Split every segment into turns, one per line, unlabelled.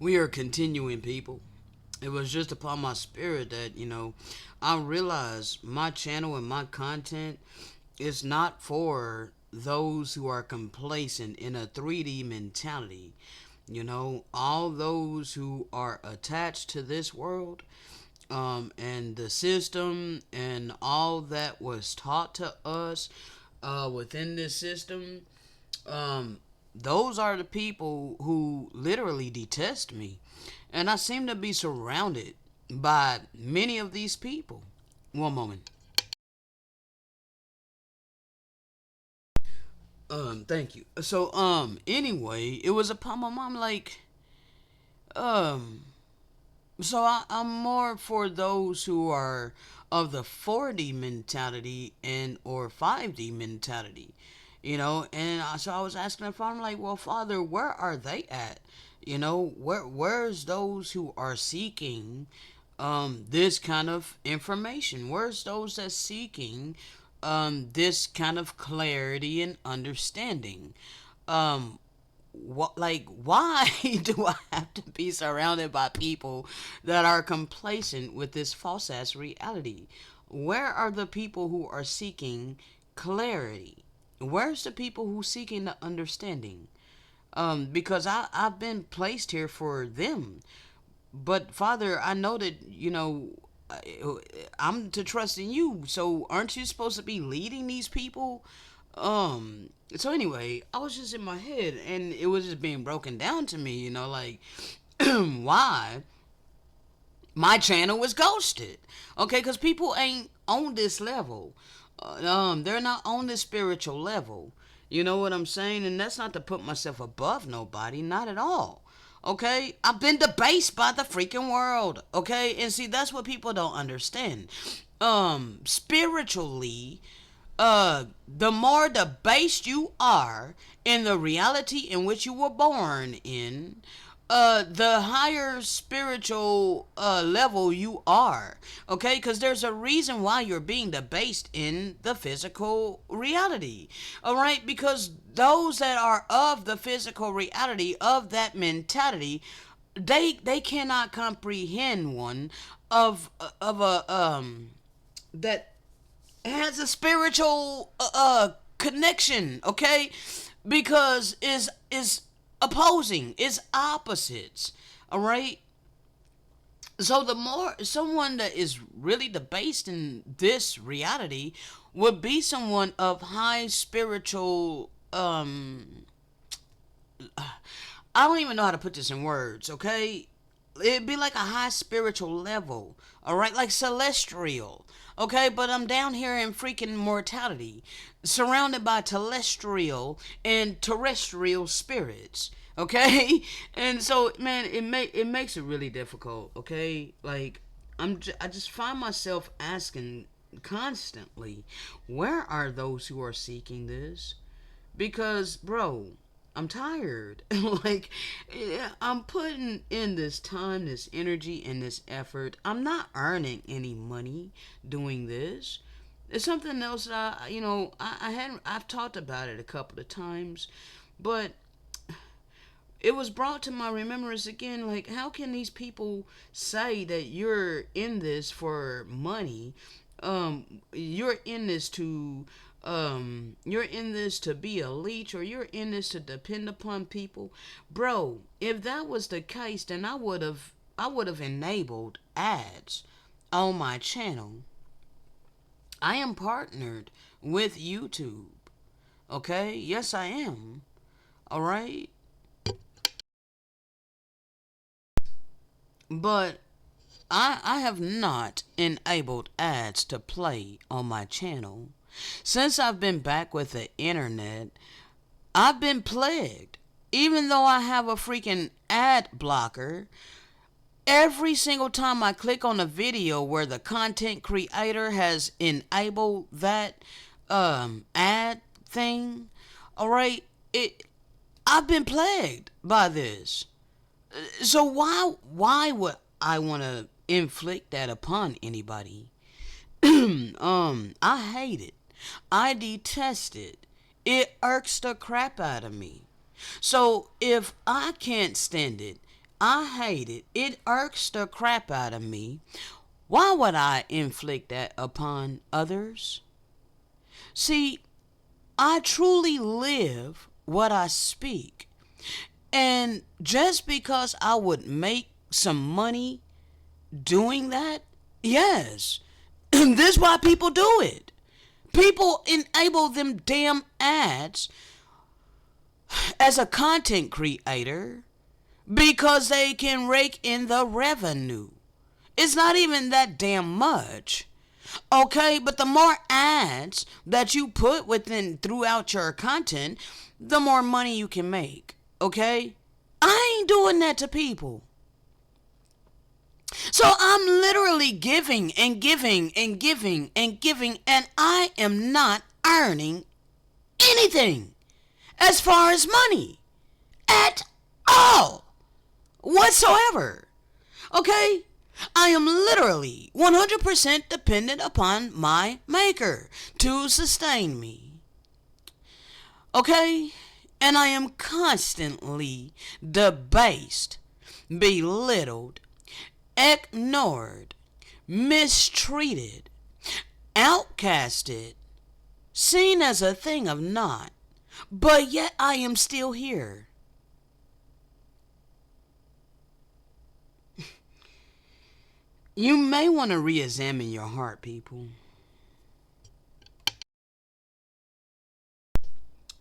We are continuing, people. It was just upon my spirit that, I realized my channel and my content is not for those who are complacent in a 3D mentality. All those who are attached to this world, and the system and all that was taught to us within this system, um, those are the people who literally detest me. And I seem to be surrounded by many of these people. One moment. Thank you. So, anyway, it was upon my mom, like, um, I'm more for those who are of the 4D mentality and or 5D mentality, and so I was asking the father, I'm like, well, Father, where are they at? Where's those who are seeking this kind of information? Where's those that seeking this kind of clarity and understanding? Um, why do I have to be surrounded by people that are complacent with this false ass reality? Where are the people who are seeking clarity? Where's the people who seeking the understanding? Because I've been placed here for them. But Father, I know that I'm to trust in you. So aren't you supposed to be leading these people? So anyway, I was just in my head, and it was just being broken down to me. Like why my channel was ghosted. Okay, because people ain't on this level. They're not on this spiritual level. You know what I'm saying? And that's not to put myself above nobody, not at all. Okay, I've been debased by the freaking world. Okay, and see, that's what people don't understand. Spiritually, the more debased you are in the reality in which you were born in, the higher spiritual level you are. Okay, because there's a reason why you're being debased in the physical reality. All right, because those that are of the physical reality of that mentality, they cannot comprehend one of a that has a spiritual connection, okay? Because is opposing, is opposites. All right? So the more someone that is really debased in this reality would be someone of high spiritual I don't even know how to put this in words, okay? It'd be like a high spiritual level, all right? Like celestial, okay? But I'm down here in freaking mortality, surrounded by telestial and terrestrial spirits, okay? And so, man, it makes it really difficult, okay? Like, I just find myself asking constantly, where are those who are seeking this? Because, bro, I'm tired. Like, yeah, I'm putting in this time, this energy, and this effort. I'm not earning any money doing this. It's something else that I hadn't. I've talked about it a couple of times, but it was brought to my remembrance again. Like, how can these people say that you're in this for money? You're in this to you're in this to be a leech, or you're in this to depend upon people. Bro, if that was the case, then I would have enabled ads on my channel. I am partnered with YouTube. Okay? Yes, I am. All right? But I have not enabled ads to play on my channel. Since I've been back with the internet, I've been plagued. Even though I have a freaking ad blocker, every single time I click on a video where the content creator has enabled that ad thing, all right, it I've been plagued by this. So why would I want to inflict that upon anybody? I hate it. I detest it. It irks the crap out of me. So if I can't stand it, I hate it. It irks the crap out of me. Why would I inflict that upon others? See, I truly live what I speak. And just because I would make some money doing that, yes, this is why people do it. People enable them damn ads as a content creator because they can rake in the revenue. It's not even that damn much. Okay, but the more ads that you put within throughout your content, the more money you can make. Okay? I ain't doing that to people. So I'm literally giving and giving and giving and giving, and I am not earning anything as far as money at all whatsoever. Okay? I am literally 100% dependent upon my maker to sustain me. Okay? And I am constantly debased, belittled, ignored, mistreated, outcasted, seen as a thing of naught, but yet I am still here. You may want to re-examine your heart, people.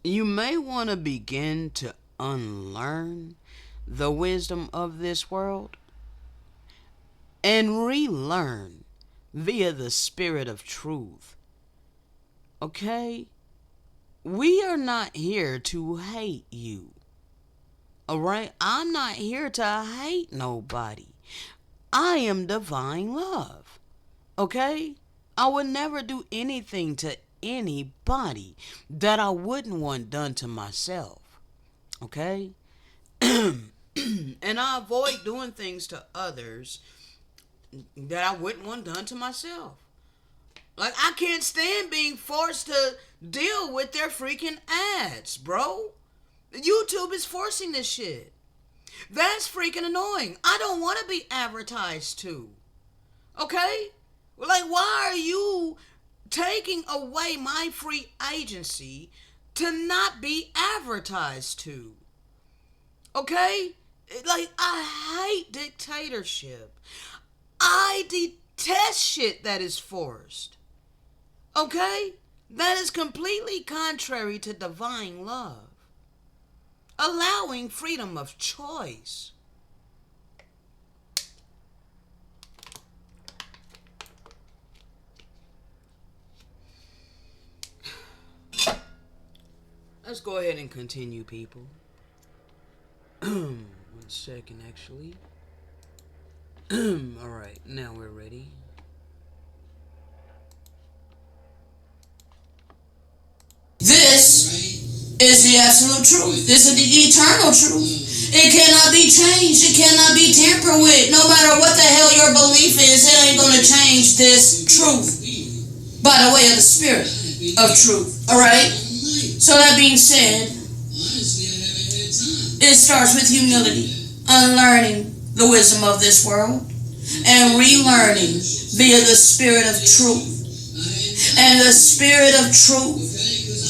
You may want to begin to unlearn the wisdom of this world and relearn via the spirit of truth. Okay? We are not here to hate you. Alright? I'm not here to hate nobody. I am divine love. Okay? I would never do anything to anybody that I wouldn't want done to myself. Okay? And I avoid doing things to others that I wouldn't want done to myself. Like, I can't stand being forced to deal with their freaking ads, bro. YouTube is forcing this shit. That's freaking annoying. I don't want to be advertised to. Okay? Like, why are you taking away my free agency to not be advertised to? Okay? Like, I hate dictatorship. I detest shit that is forced. Okay? That is completely contrary to divine love. Allowing freedom of choice. Let's go ahead and continue, people. 1 second, actually. Alright, now we're ready.
This is the absolute truth. This is the eternal truth. It cannot be changed. It cannot be tampered with. No matter what the hell your belief is, it ain't going to change this truth by the way of the spirit of truth. Alright? So that being said, it starts with humility, unlearning the wisdom of this world, and relearning via the spirit of truth. And the spirit of truth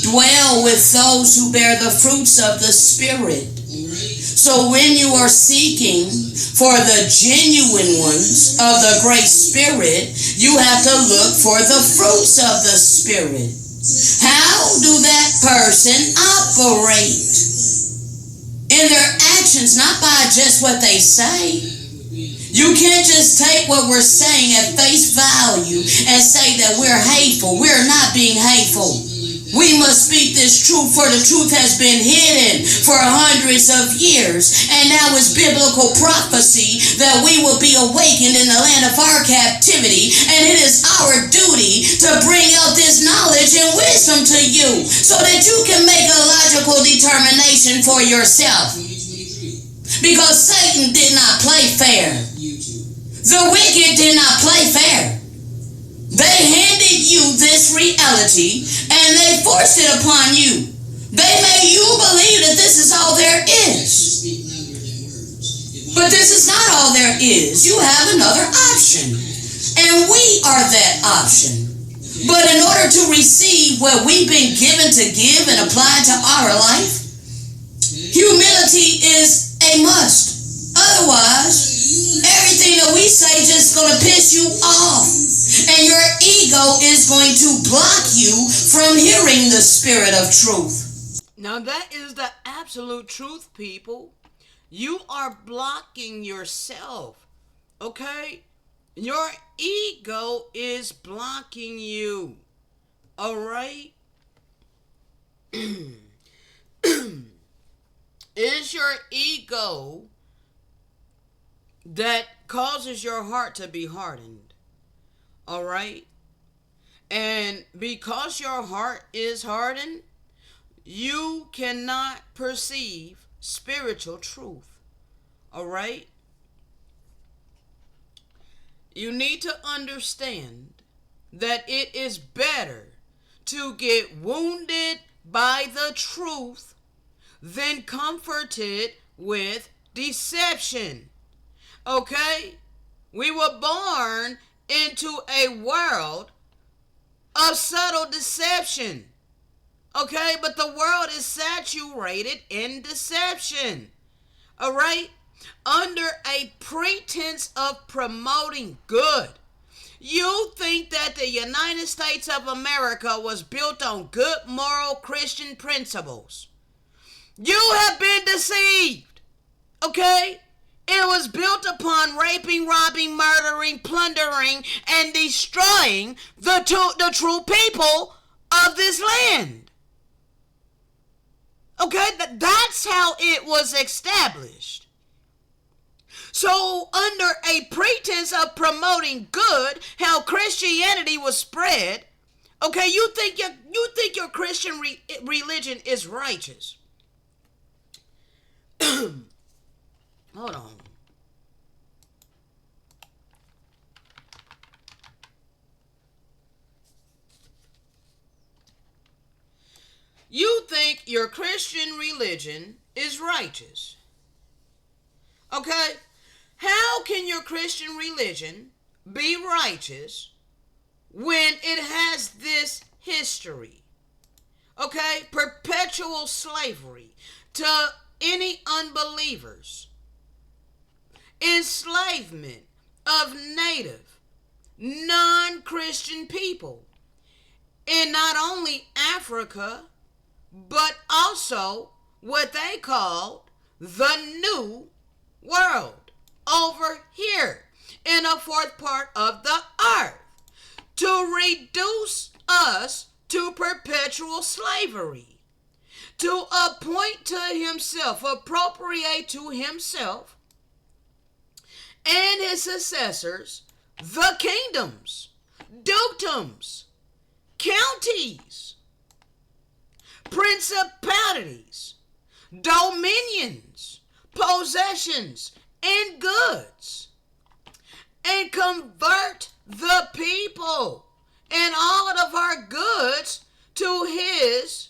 dwell with those who bear the fruits of the Spirit. So when you are seeking for the genuine ones of the great Spirit, you have to look for the fruits of the Spirit. How do that person operate? In their actions, not by just what they say. You can't just take what we're saying at face value and say that we're hateful. We're not being hateful. We must speak this truth, for the truth has been hidden for hundreds of years. And now it's biblical prophecy that we will be awakened in the land of our captivity. And it is our duty to bring out this knowledge and wisdom to you so that you can make a logical determination for yourself. Because Satan did not play fair. The wicked did not play fair. They handed you this reality and they forced it upon you. They made you believe that this is all there is. But But this is not all there is. You have another option. And we are that option. But in order to receive what we've been given to give and apply to our life, humility is a must. Otherwise, everything that we say just going to piss you off. And your ego is going to block you from hearing the spirit of truth.
Now that is the absolute truth, people. You are blocking yourself. Okay? Your ego is blocking you. Alright? It's your ego that causes your heart to be hardened. Alright? And because your heart is hardened, you cannot perceive spiritual truth. Alright? You need to understand that it is better to get wounded by the truth than comforted with deception. Okay? We were born into a world of subtle deception. Okay? But the world is saturated in deception. Alright? Under a pretense of promoting good. You think that the United States of America was built on good moral Christian principles. You have been deceived. Okay? It was built upon raping, robbing, murdering, plundering, and destroying the true people of this land. Okay? That's how it was established. So, under a pretense of promoting good, how Christianity was spread, okay, you think your Christian religion is righteous. Hold on. You think your Christian religion is righteous. Okay? How can your Christian religion be righteous when it has this history? Okay? Perpetual slavery to any unbelievers. Enslavement of native, non-Christian people in not only Africa, but also what they called the New World. Over here in a fourth part of the earth to reduce us to perpetual slavery, to appoint to himself, appropriate to himself and his successors the kingdoms, dukedoms, counties, principalities, dominions, possessions, and goods, and convert the people and all of our goods to his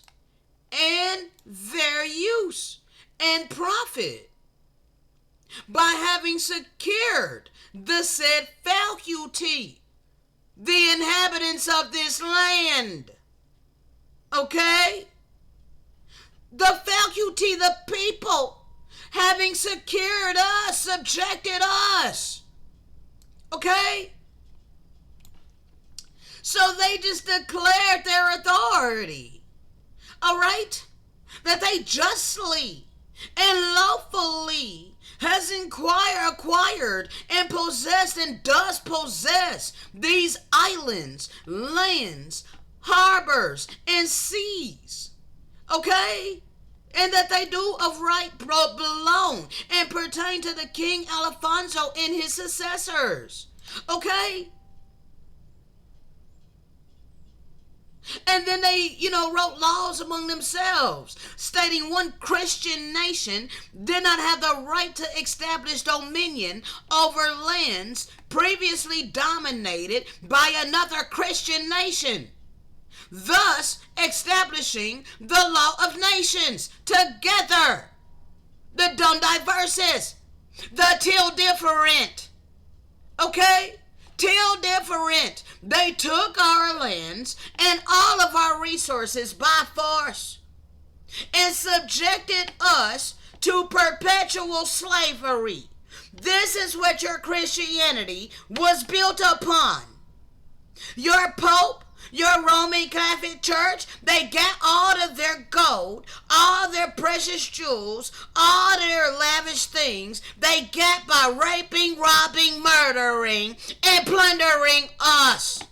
and their use and profit by having secured the said faculty, the inhabitants of this land. Okay? The faculty, the people, having secured us, subjected us. Okay? So they just declared their authority. Alright? That they justly and lawfully has acquired and possessed and does possess these islands, lands, harbors, and seas. Okay? And that they do of right belong and pertain to the King Alfonso and his successors. Okay? And then they, wrote laws among themselves, stating one Christian nation did not have the right to establish dominion over lands previously dominated by another Christian nation, thus establishing the law of nations together, the Don Diverses, The till different. Okay? Till different. They took our lands and all of our resources by force and subjected us to perpetual slavery. This is what your Christianity was built upon. Your Pope, your Roman Catholic Church, they got all of their gold, all their precious jewels, all their lavish things they got by raping, robbing, murdering, and plundering us.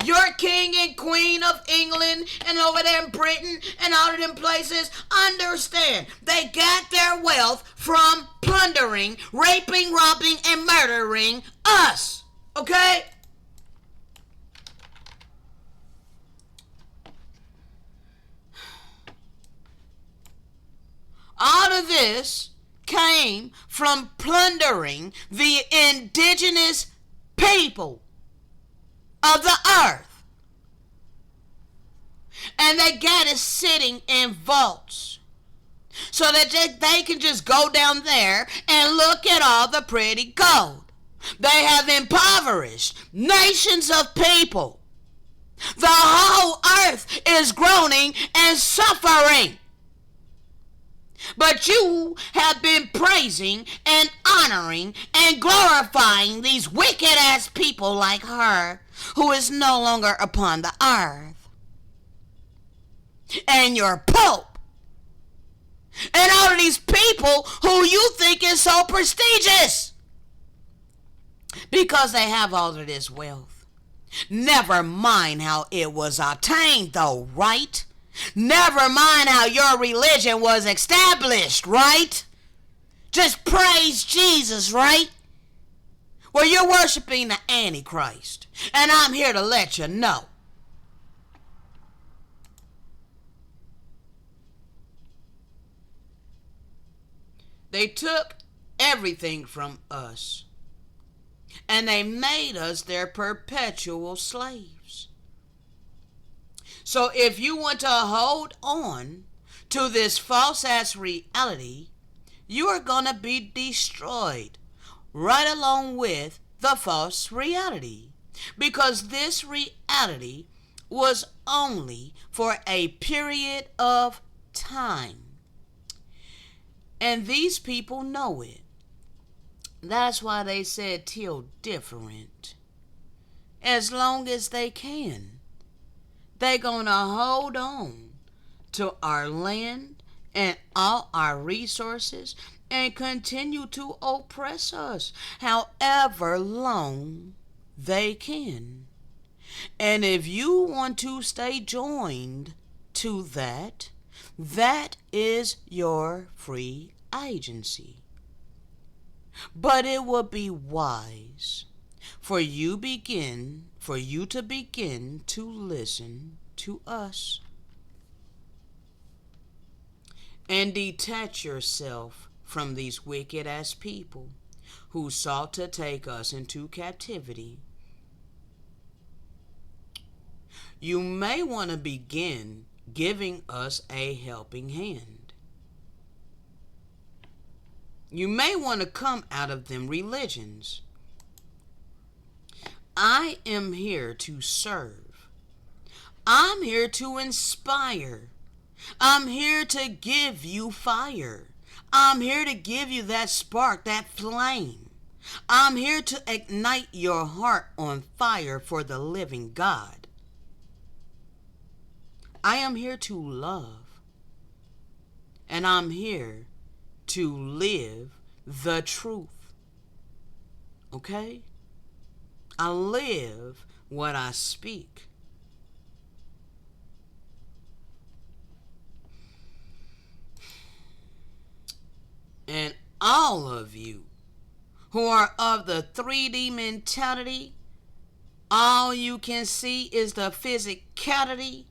Your king and queen of England and over there in Britain and all of them places, understand they got their wealth from plundering, raping, robbing, and murdering us. Okay? All of this came from plundering the indigenous people of the earth. And they got it sitting in vaults so that they can just go down there and look at all the pretty gold. They have impoverished nations of people. The whole earth is groaning and suffering. But you have been praising and honoring and glorifying these wicked ass people like her who is no longer upon the earth. And your Pope. And all of these people who you think is so prestigious. Because they have all of this wealth. Never mind how it was obtained though, right? Never mind how your religion was established, right? Just praise Jesus, right? Well, you're worshiping the Antichrist. And I'm here to let you know. They took everything from us. And they made us their perpetual slaves. So if you want to hold on to this false ass reality, you are going to be destroyed right along with the false reality. Because this reality was only for a period of time. And these people know it. That's why they said till different. As long as they can. They're going to hold on to our land and all our resources and continue to oppress us however long they can. And if you want to stay joined to that, that is your free agency. But it will be wise for you to begin to listen to us and detach yourself from these wicked ass people who sought to take us into captivity. You may want to begin giving us a helping hand. You may want to come out of them religions. I am here to serve. I'm here to inspire. I'm here to give you fire. I'm here to give you that spark, that flame. I'm here to ignite your heart on fire for the living God. I am here to love. And I'm here to live the truth. Okay? I live what I speak. And all of you who are of the 3D mentality, all you can see is the physicality.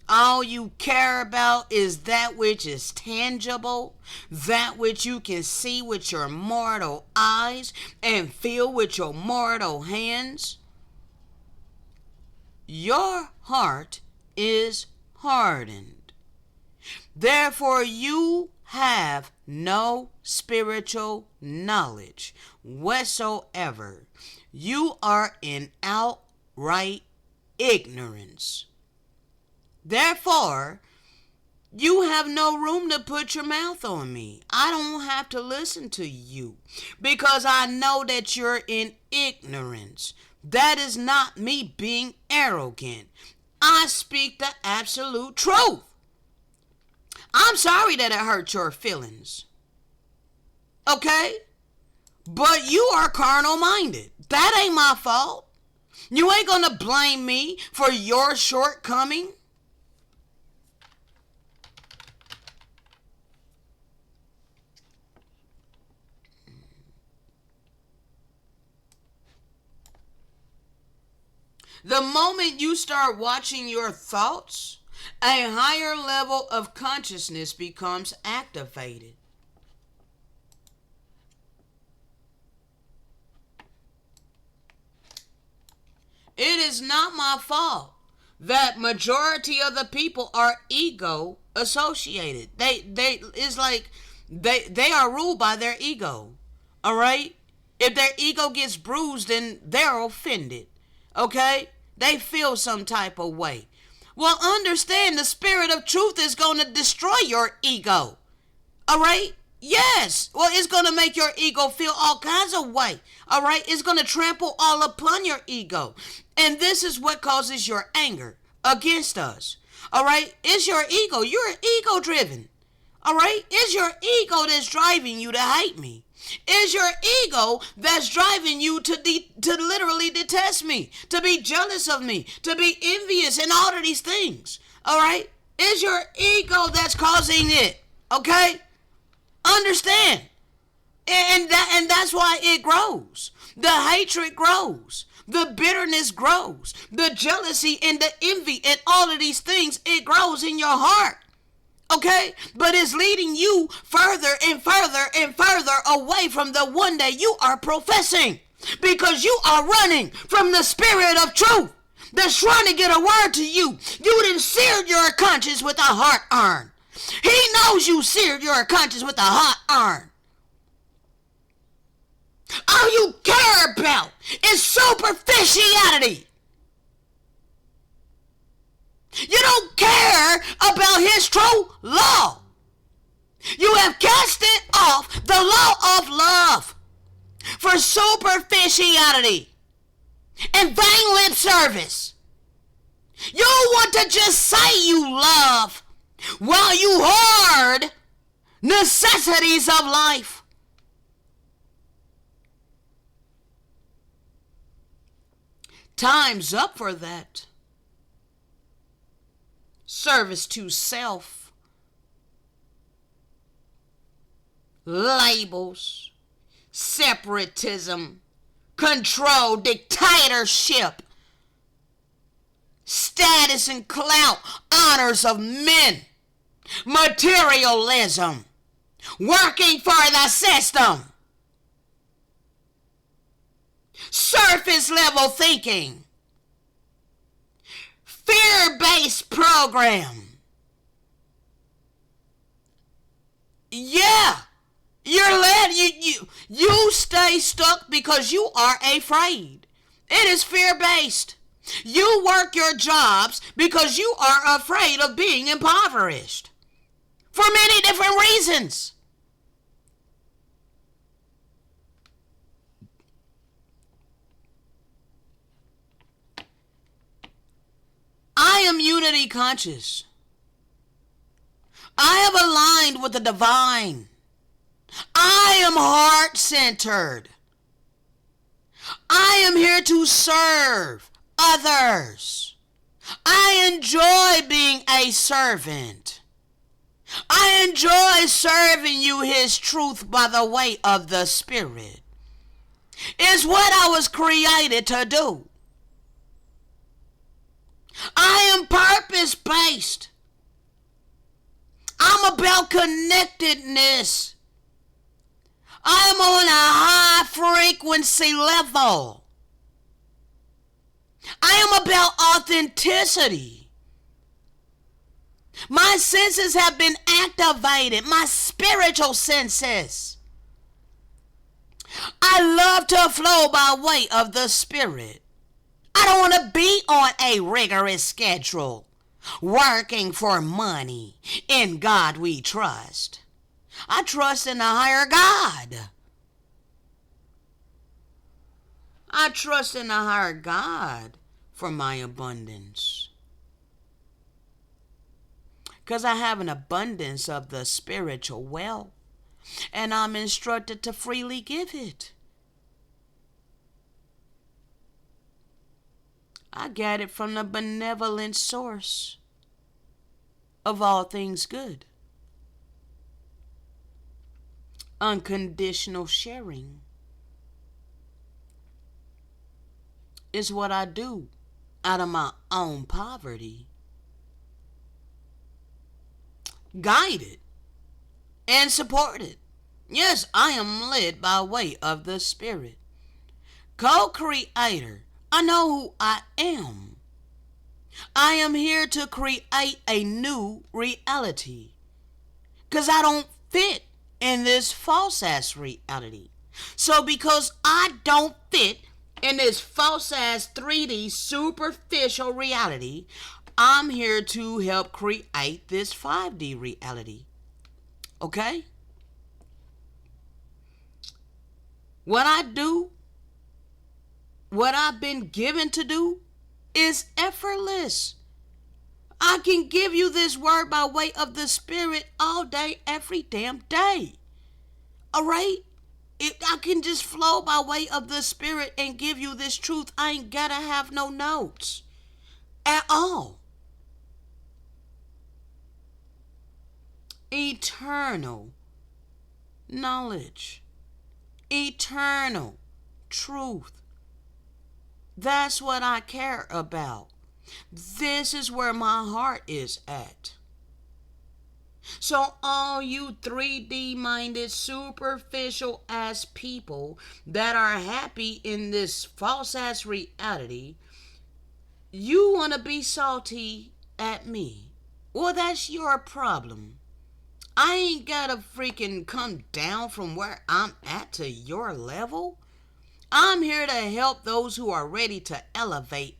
All you care about is that which is tangible, that which you can see with your mortal eyes and feel with your mortal hands. Your heart is hardened. Therefore, you have no spiritual knowledge whatsoever. You are in outright ignorance. Therefore, you have no room to put your mouth on me. I don't have to listen to you because I know that you're in ignorance. That is not me being arrogant. I speak the absolute truth. I'm sorry that it hurt your feelings. Okay? But you are carnal minded. That ain't my fault. You ain't gonna blame me for your shortcoming. The moment you start watching your thoughts, a higher level of consciousness becomes activated. It is not my fault that majority of the people are ego associated. They are ruled by their ego. All right? If their ego gets bruised, then they're offended. Okay? They feel some type of way. Well, understand the spirit of truth is going to destroy your ego. All right? Yes. Well, it's going to make your ego feel all kinds of way. All right? It's going to trample all upon your ego. And this is what causes your anger against us. All right? It's your ego. You're ego driven. All right? It's your ego that's driving you to hate me. It's your ego that's driving you to literally detest me, to be jealous of me, to be envious, and all of these things. All right? It's your ego that's causing it. Okay? Understand. And that's why it grows. The hatred grows. The bitterness grows. The jealousy and the envy and all of these things, it grows in your heart. Okay? But it's leading you further and further and further away from the one that you are professing. Because you are running from the spirit of truth that's trying to get a word to you. You done seared your conscience with a hot iron. He knows you seared your conscience with a hot iron. All you care about is superficiality. You don't care about his true law. You have casted off the law of love for superficiality and vain lip service. You want to just say you love while you hoard necessities of life. Time's up for that. Service to self, labels, separatism, control, dictatorship, status and clout, honors of men, materialism, working for the system, surface level thinking, fear-based program. Yeah, you're led. You stay stuck because you are afraid. It is fear-based. You work your jobs because you are afraid of being impoverished for many different reasons. I am unity conscious. I have aligned with the divine. I am heart-centered. I am here to serve others. I enjoy being a servant. I enjoy serving you his truth by the way of the Spirit. It's what I was created to do. I am purpose-based. I'm about connectedness. I'm on a high frequency level. I am about authenticity. My senses have been activated my spiritual senses. I love to flow by way of the Spirit. I don't want to be on a rigorous schedule, working for money. In God we trust. I trust in a higher God. I trust in a higher God for my abundance. Because I have an abundance of the spiritual wealth, and I'm instructed to freely give it. I got it from the benevolent source of all things good. Unconditional sharing is what I do out of my own poverty. Guided and supported. Yes, I am led by way of the Spirit. Co-creator. I know who I am. I am here to create a new reality. Because I don't fit in this false ass reality. So because I don't fit in this false ass 3D superficial reality, I'm here to help create this 5D reality. Okay? What I do, what I've been given to do, is effortless. I can give you this word by way of the Spirit all day, every damn day. All right? I can just flow by way of the Spirit and give you this truth. I ain't gotta have no notes at all. Eternal knowledge, eternal truth. That's what I care about. This is where my heart is at. So all you 3D minded, superficial ass people that are happy in this false ass reality, you want to be salty at me. Well, that's your problem. I ain't gotta freaking come down from where I'm at to your level. I'm here to help those who are ready to elevate.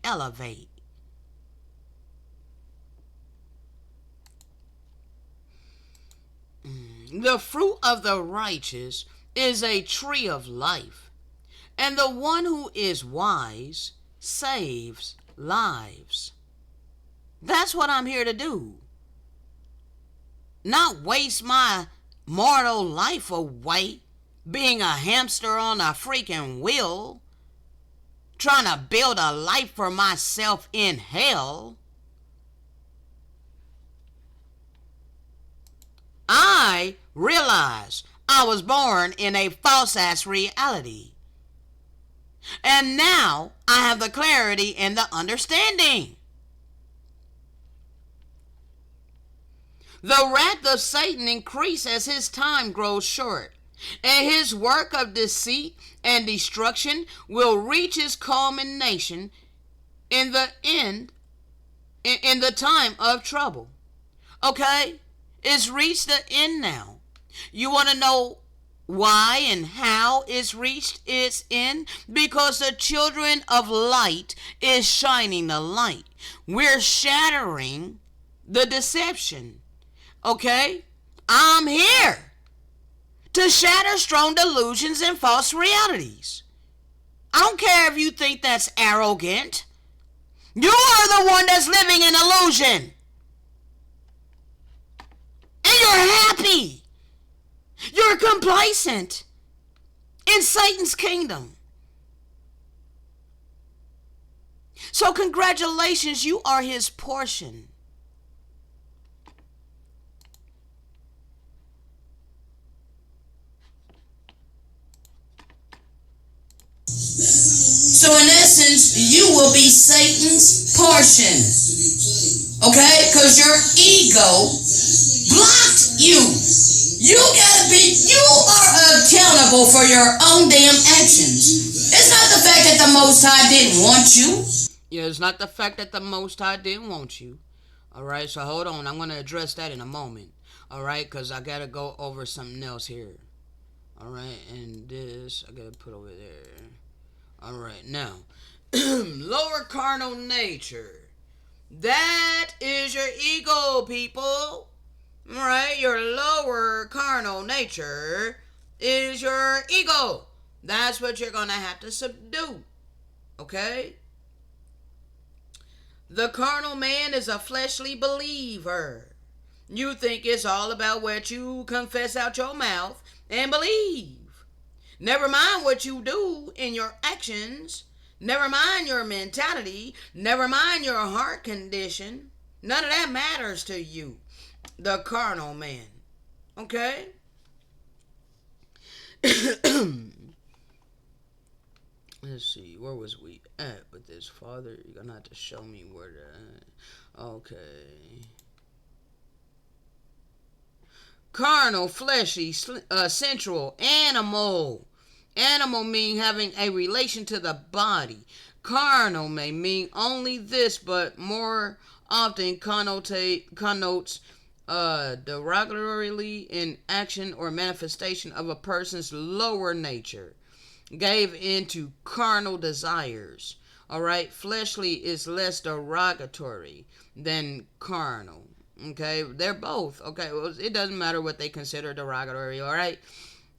The fruit of the righteous is a tree of life, and the one who is wise saves lives. That's what I'm here to do. Not waste my mortal life away being a hamster on a freaking wheel, trying to build a life for myself in hell. I realize I was born in a false ass reality. And now I have the clarity and the understanding. The wrath of Satan increases as his time grows short, and his work of deceit and destruction will reach its culmination in the end, in the time of trouble. Okay? It's reached the end now. You want to know why and how it's reached its end? Because the children of light is shining the light. We're shattering the deception. Okay? I'm here to shatter strong delusions and false realities. I don't care if you think that's arrogant. You are the one that's living in illusion. And you're happy. You're complacent in Satan's kingdom. So congratulations, you are his portion.
So in essence, you will be Satan's portion. Okay? Because your ego blocked you. You are accountable for your own damn actions. It's not the fact that the Most High didn't want you.
Yeah, it's not the fact that the Most High didn't want you. Alright, so hold on. I'm going to address that in a moment. All right, because I got to go over something else here. All right, and this I got to put over there. All right, now, lower carnal nature. That is your ego, people. All right, your lower carnal nature is your ego. That's what you're going to have to subdue. Okay? The carnal man is a fleshly believer. You think it's all about what you confess out your mouth and believe. Never mind what you do in your actions. Never mind your mentality. Never mind your heart condition. None of that matters to you. The carnal man. Okay? Let's see, where was we at with this, Father? You're gonna have to show me where the... Okay. Carnal, fleshy, sensual, animal. Animal mean having a relation to the body. Carnal may mean only this, but more often connotes derogatorily in action or manifestation of a person's lower nature. Gave into carnal desires. Alright, fleshly is less derogatory than carnal. Okay, they're both. Okay, well, it doesn't matter what they consider derogatory. Alright,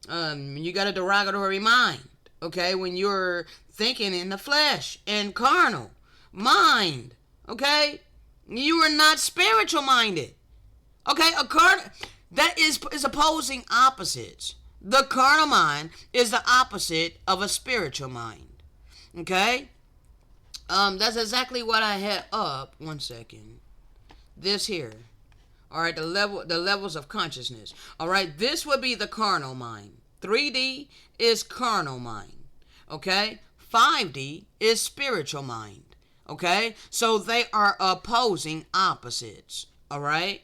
you got a derogatory mind. Okay, when you're thinking in the flesh and carnal mind. Okay, you are not spiritual minded. Okay, that is opposing opposites. The carnal mind is the opposite of a spiritual mind. Okay? That's exactly what I had up. One second. This here. Alright, the levels of consciousness. Alright, this would be the carnal mind. 3D is carnal mind. Okay? 5D is spiritual mind. Okay? So they are opposing opposites. Alright?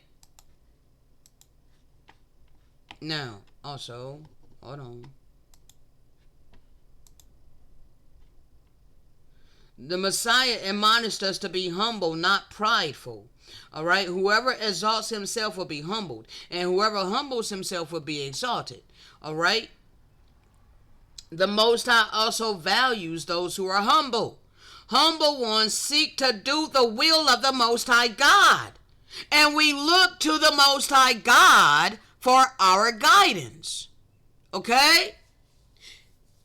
Now, also, hold on. The Messiah admonished us to be humble, not prideful. All right? Whoever exalts himself will be humbled, and whoever humbles himself will be exalted. All right? The Most High also values those who are humble. Humble ones seek to do the will of the Most High God. And we look to the Most High God for our guidance. Okay?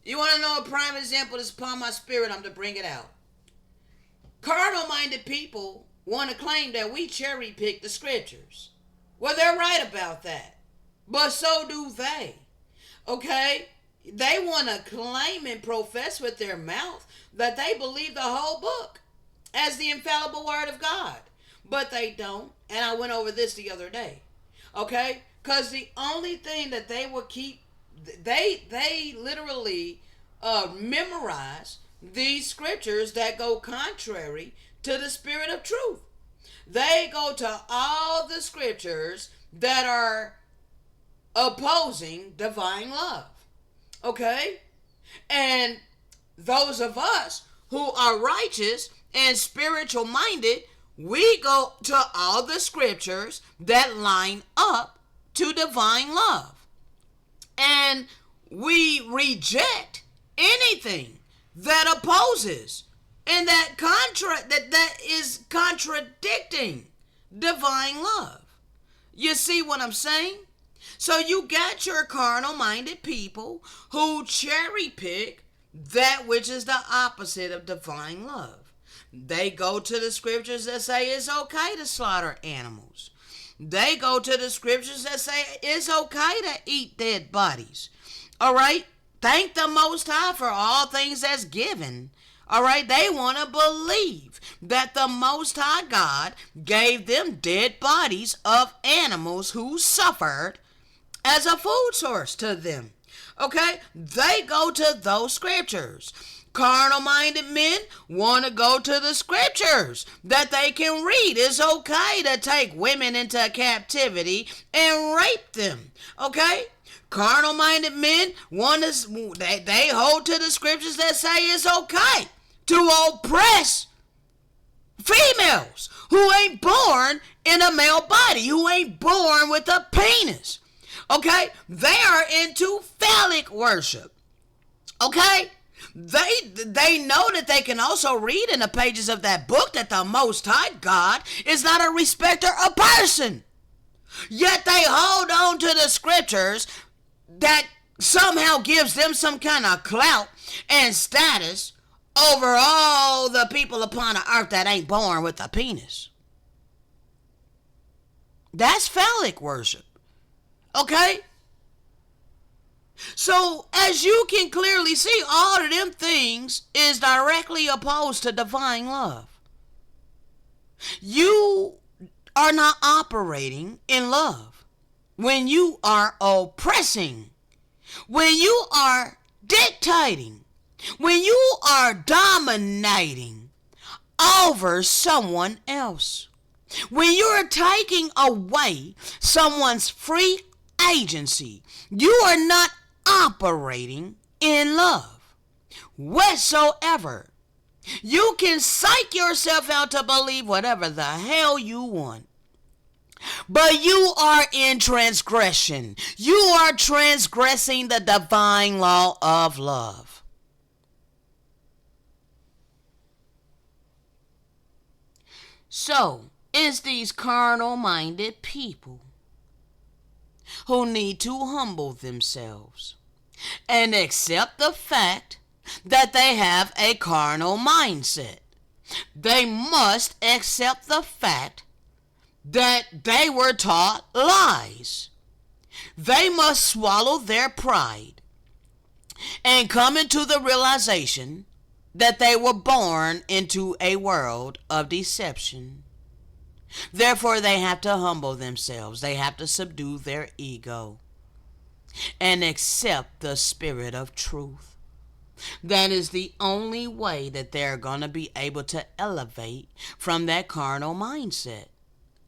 You want to know a prime example that's upon my spirit? I'm to bring it out. Carnal-minded people want to claim that we cherry-pick the scriptures. Well, they're right about that. But so do they. Okay? They want to claim and profess with their mouth that they believe the whole book as the infallible word of God. But they don't. And I went over this the other day. Okay? Because the only thing that they will keep, they literally memorize these scriptures that go contrary to the spirit of truth. They go to all the scriptures that are opposing divine love. Okay? And those of us who are righteous and spiritual minded, we go to all the scriptures that line up to divine love. And we reject anything that opposes and that is contradicting divine love. You see what I'm saying? So you got your carnal-minded people who cherry pick that which is the opposite of divine love. They go to the scriptures that say it's okay to slaughter animals. They go to the scriptures that say it's okay to eat dead bodies. All right? Thank the Most High for all things that's given. All right? They want to believe that the Most High God gave them dead bodies of animals who suffered as a food source to them. Okay? They go to those scriptures. Carnal-minded men want to go to the scriptures that they can read. It's okay to take women into captivity and rape them. Okay? Carnal-minded men they hold to the scriptures that say it's okay to oppress females who ain't born in a male body, who ain't born with a penis. Okay? They are into phallic worship. Okay? They know that they can also read in the pages of that book that the Most High God is not a respecter of person. Yet they hold on to the scriptures that somehow gives them some kind of clout and status over all the people upon the earth that ain't born with a penis. That's phallic worship. Okay? So, as you can clearly see, all of them things is directly opposed to divine love. You are not operating in love when you are oppressing, when you are dictating, when you are dominating over someone else, when you're taking away someone's free agency. You are not operating in love whatsoever. You can psych yourself out to believe whatever the hell you want, but you are in transgression. You are transgressing the divine law of love. So, it's these carnal-minded people who need to humble themselves and accept the fact that they have a carnal mindset. They must accept the fact that they were taught lies. They must swallow their pride and come into the realization that they were born into a world of deception. Therefore, they have to humble themselves. They have to subdue their ego and accept the spirit of truth. That is the only way that they're going to be able to elevate from that carnal mindset.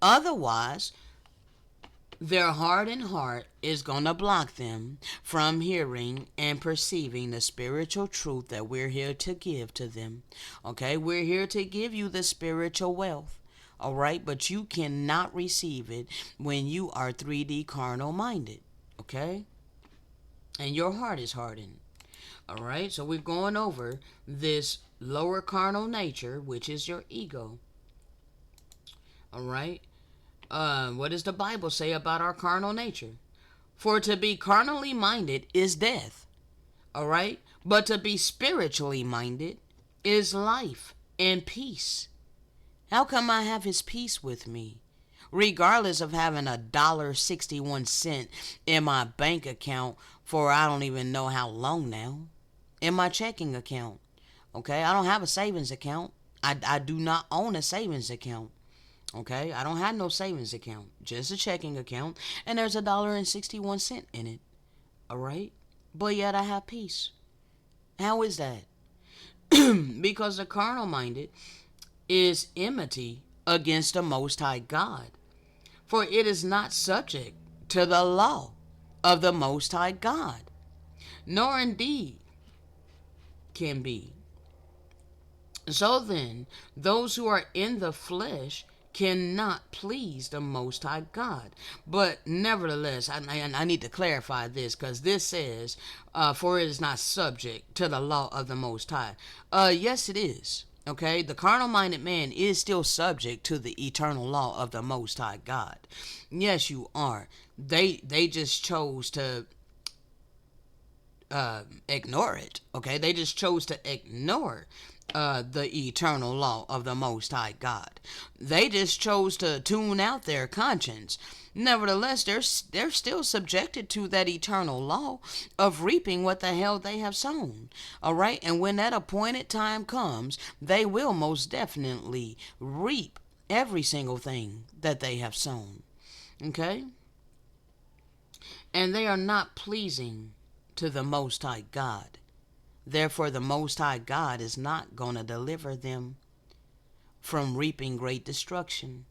Otherwise, their hardened heart is going to block them from hearing and perceiving the spiritual truth that we're here to give to them. Okay, we're here to give you the spiritual wealth. All right, but you cannot receive it when you are 3D carnal minded. Okay, and your heart is hardened. All right, so we're going over this lower carnal nature, which is your ego. All right, what does the Bible say about our carnal nature? For to be carnally minded is death. All right, but to be spiritually minded is life and peace. How come I have his peace with me, regardless of having $1.61 in my bank account for I don't even know how long now, in my checking account? Okay, I don't have a savings account. I do not own a savings account. Okay, I don't have no savings account, just a checking account, and there's $1.61 in it. All right, but yet I have peace. How is that? Because the carnal minded is enmity against the Most High God, for it is not subject to the law of the Most High God, nor indeed can be. So then, those who are in the flesh cannot please the Most High God. But nevertheless, I need to clarify this, because this says, for it is not subject to the law of the Most High. Yes, it is. Okay, the carnal-minded man is still subject to the eternal law of the Most High God. Yes, you are. They just chose to ignore it. Okay, they just chose to ignore the eternal law of the Most High God. They just chose to tune out their conscience. Nevertheless, they're still subjected to that eternal law of reaping what the hell they have sown. All right, and when that appointed time comes, they will most definitely reap every single thing that they have sown. Okay, and they are not pleasing to the Most High God. Therefore, the Most High God is not going to deliver them from reaping great destruction.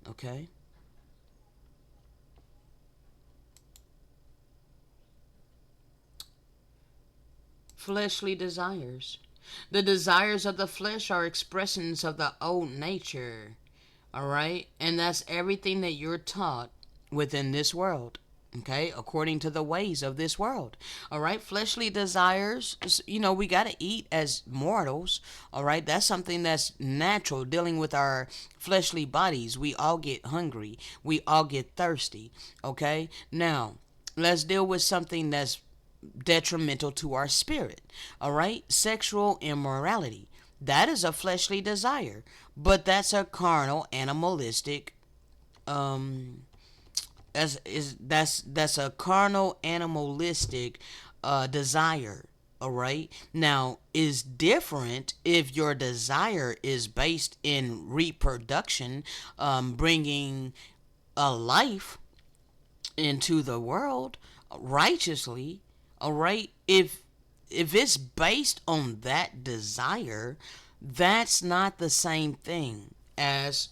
Okay? Fleshly desires. The desires of the flesh are expressions of the old nature. All right. And that's everything that you're taught within this world. Okay, according to the ways of this world. All right, fleshly desires, we got to eat as mortals. All right, that's something that's natural dealing with our fleshly bodies. We all get hungry, we all get thirsty. Okay, now let's deal with something that's detrimental to our spirit. All right, sexual immorality. That is a fleshly desire, but that's a carnal, animalistic um that's a carnal animalistic desire. All right, now is different if your desire is based in reproduction, bringing a life into the world righteously. All right, if it's based on that desire, that's not the same thing as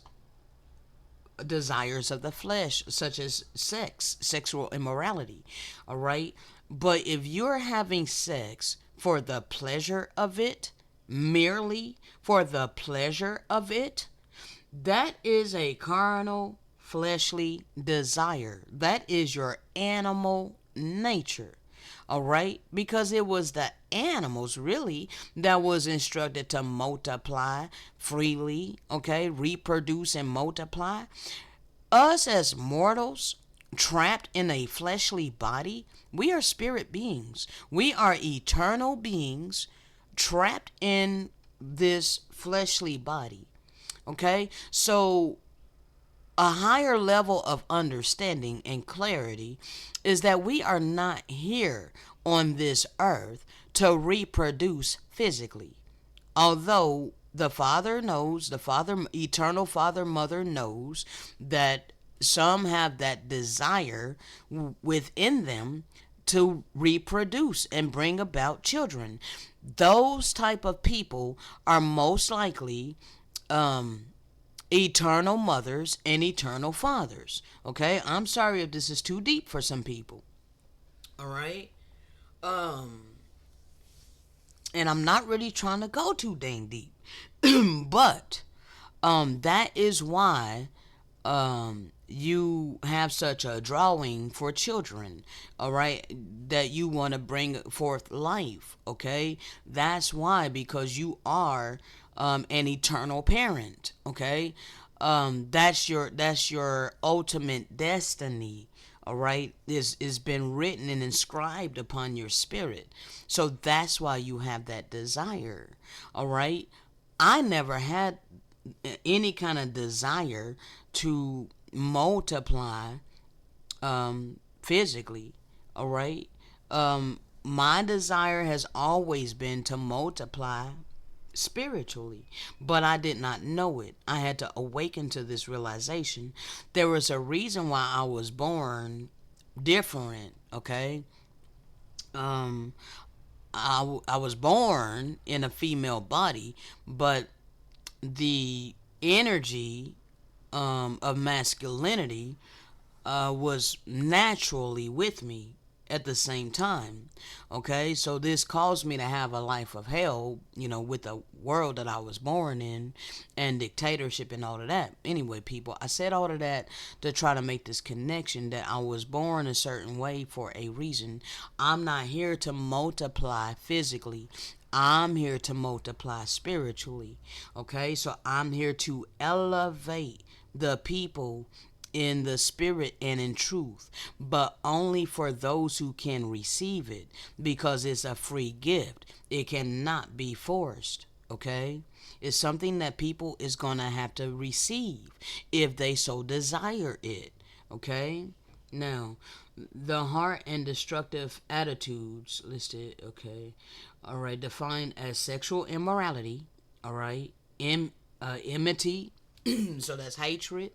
desires of the flesh, such as sex, sexual immorality. All right. But if you're having sex for the pleasure of it, merely for the pleasure of it, that is a carnal, fleshly desire. That is your animal nature. All right? Because it was the animals really that was instructed to multiply freely, okay? Reproduce and multiply. Us as mortals, trapped in a fleshly body, we are spirit beings. We are eternal beings trapped in this fleshly body. Okay? So a higher level of understanding and clarity is that we are not here on this earth to reproduce physically. Although the Father knows, the Father, eternal Father, Mother knows that some have that desire within them to reproduce and bring about children. Those type of people are most likely um, eternal mothers and eternal fathers. Okay, I'm sorry if this is too deep for some people. All right, um, and I'm not really trying to go too dang deep, but that is why you have such a drawing for children, all right, that you want to bring forth life, okay? That's why, because you are an eternal parent, okay? That's your ultimate destiny, all right, is been written and inscribed upon your spirit. So that's why you have that desire, all right? I never had any kind of desire to multiply physically, all right? My desire has always been to multiply spiritually, but I did not know it. I had to awaken to this realization. There was a reason why I was born different, okay? Um, I was born in a female body, but the energy of masculinity was naturally with me at the same time. Okay, so this caused me to have a life of hell, with the world that I was born in and dictatorship and all of that. Anyway, people, I said all of that to try to make this connection that I was born a certain way for a reason. I'm not here to multiply physically. I'm here to multiply spiritually. Okay, so I'm here to elevate the people in the spirit and in truth, but only for those who can receive it, because it's a free gift. It cannot be forced. Okay, it's something that people is gonna have to receive if they so desire it. Okay, now the heart and destructive attitudes listed. Okay, all right, defined as sexual immorality. All right, enmity. So that's hatred,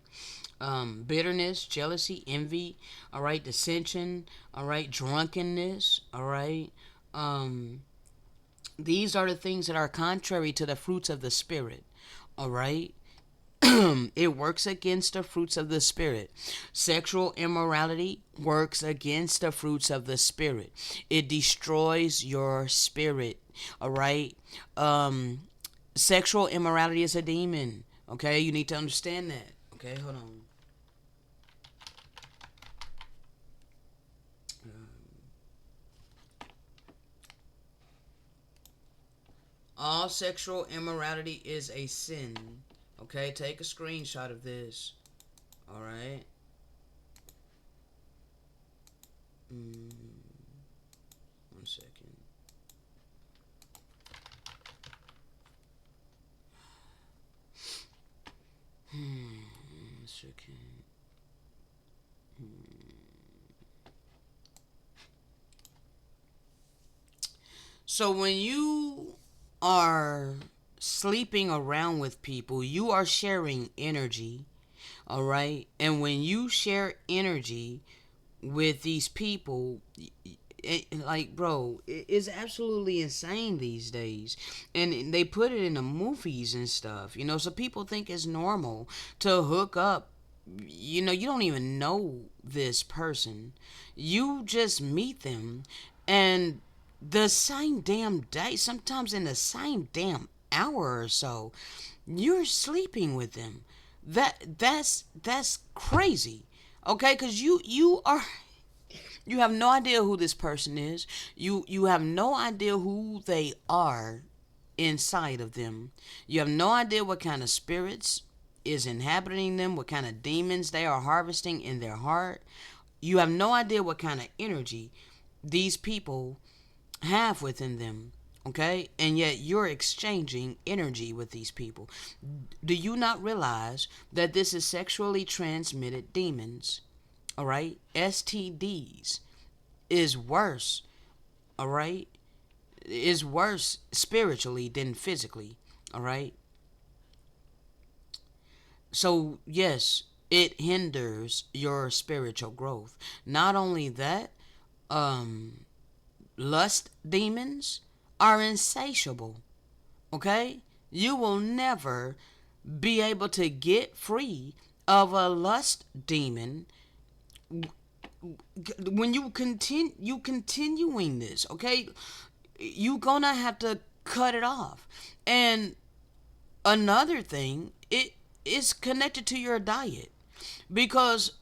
bitterness, jealousy, envy, all right, dissension, all right, drunkenness, all right. These are the things that are contrary to the fruits of the Spirit, all right. It works against the fruits of the Spirit. Sexual immorality works against the fruits of the Spirit. It destroys your spirit, all right. Sexual immorality is a demon. Okay, you need to understand that. Okay, hold on. All sexual immorality is a sin. Okay, take a screenshot of this. All right. One second. One second. So when you are sleeping around with people, you are sharing energy, all right? And when you share energy with these people, like, bro, it's absolutely insane these days. And they put it in the movies and stuff, so people think it's normal to hook up. You don't even know this person. You just meet them, and the same damn day, sometimes in the same damn hour or so, you're sleeping with them. That's crazy. Okay, because you have no idea who this person is. You have no idea who they are inside of them. You have no idea what kind of spirits is inhabiting them, what kind of demons they are harvesting in their heart. You have no idea what kind of energy these people have within them. Okay? And yet you're exchanging energy with these people. Do you not realize that this is sexually transmitted demons? All right? STDs is worse. All right? Is worse spiritually than physically. All right? So, yes, it hinders your spiritual growth. Not only that, um, lust demons are insatiable. Okay? You will never be able to get free of a lust demon when you continuing this. Okay? You gonna have to cut it off. And another thing, it is connected to your diet, because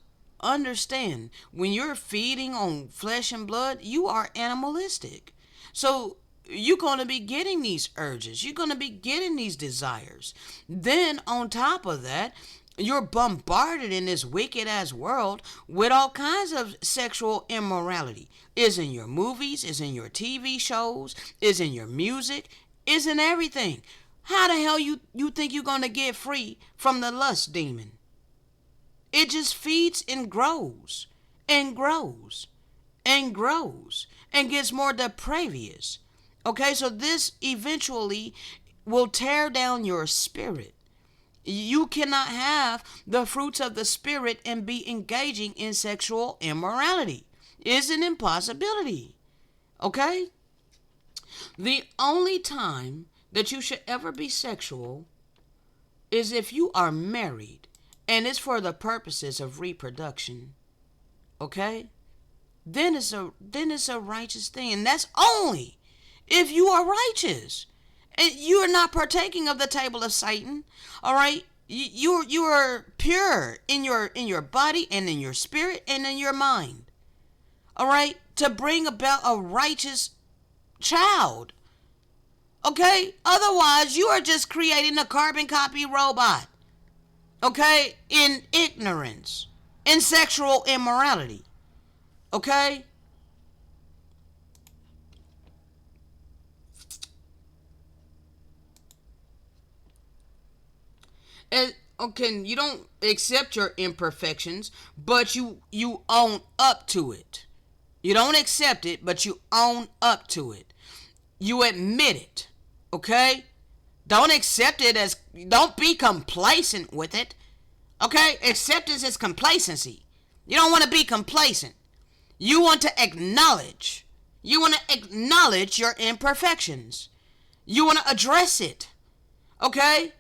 understand, when you're feeding on flesh and blood, you are animalistic. So you're going to be getting these urges, you're going to be getting these desires. Then on top of that, you're bombarded in this wicked ass world with all kinds of sexual immorality. Is in your movies, is in your TV shows, is in your music, is in everything. How the hell you think you're gonna get free from the lust demon? It just feeds and grows and grows and grows and gets more depravious. Okay, so this eventually will tear down your spirit. You cannot have the fruits of the spirit and be engaging in sexual immorality. It's an impossibility. Okay? The only time that you should ever be sexual is if you are married and it's for the purposes of reproduction. Okay? Then it's a righteous thing, and that's only if you are righteous and you are not partaking of the table of Satan. All right? You are pure in your body and in your spirit and in your mind. All right? To bring about a righteous child. Okay? Otherwise, you are just creating a carbon copy robot. Okay? In ignorance, in sexual immorality. Okay? And okay, you don't accept your imperfections, but you own up to it. You don't accept it, but you own up to it. You admit it. Okay? Don't accept it as, don't be complacent with it. Okay? Acceptance is complacency. You don't want to be complacent. You want to acknowledge. You want to acknowledge your imperfections. You want to address it. Okay?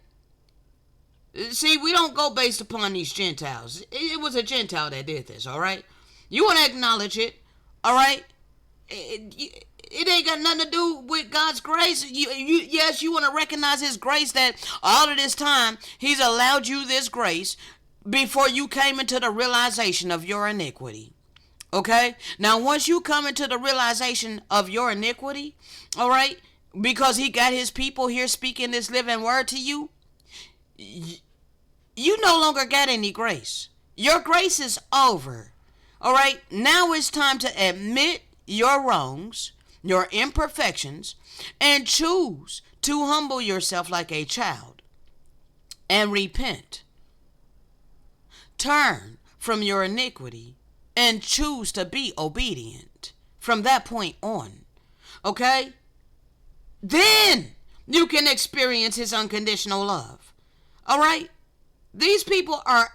See, we don't go based upon these Gentiles. It was a Gentile that did this, all right? You want to acknowledge it, all right? It ain't got nothing to do with God's grace. Yes, you want to recognize His grace, that all of this time He's allowed you this grace. before you came into the realization of your iniquity. Okay? Now, once you come into the realization of your iniquity, all right, because he got his people here speaking this living word to you, you no longer got any grace. Your grace is over. All right? Now it's time to admit your wrongs, your imperfections, and choose to humble yourself like a child and repent. Turn from your iniquity and choose to be obedient from that point on. Okay? Then you can experience his unconditional love. All right? These people are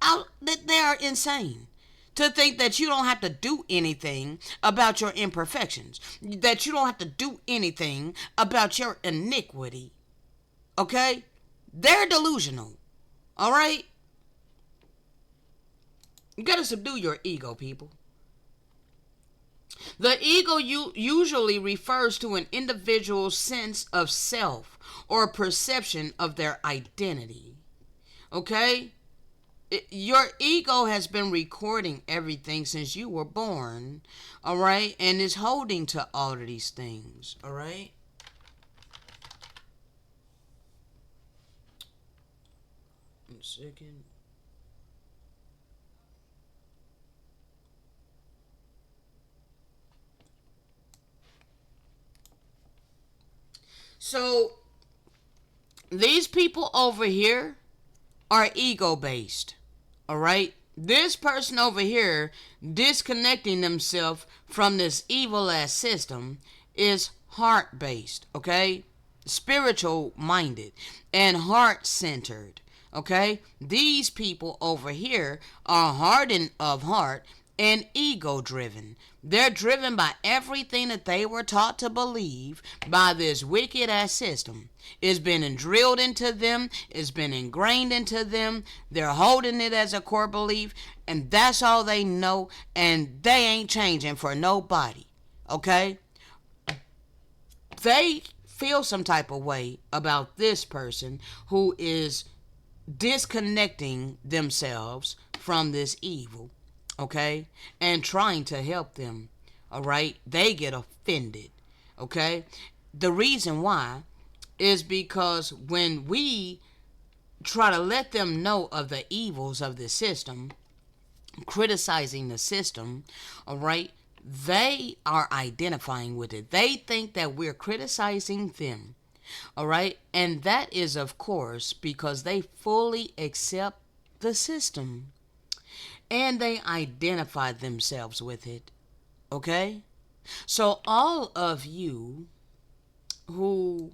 out, they are insane to think that you don't have to do anything about your imperfections, that you don't have to do anything about your iniquity. Okay? They're delusional. All right? You gotta subdue your ego, people. The ego usually refers to an individual's sense of self or perception of their identity. Okay? Your ego has been recording everything since you were born, all right? And is holding to all of these things, all right? One second. So, these people over here are ego based. All right? This person over here disconnecting themselves from this evil ass system is heart based. Okay? Spiritual minded and heart centered. Okay? These people over here are hardened of heart and ego driven. They're driven by everything that they were taught to believe by this wicked ass system. It's been drilled into them, it's been ingrained into them. They're holding it as a core belief, and that's all they know, and they ain't changing for nobody. Okay? They feel some type of way about this person who is disconnecting themselves from this evil, okay, and trying to help them. All right, they get offended. Okay, the reason why is because when we try to let them know of the evils of the system, criticizing the system, all right, they are identifying with it. They think that we're criticizing them. All right, and that is, of course, because they fully accept the system and they identify themselves with it. Okay, so all of you who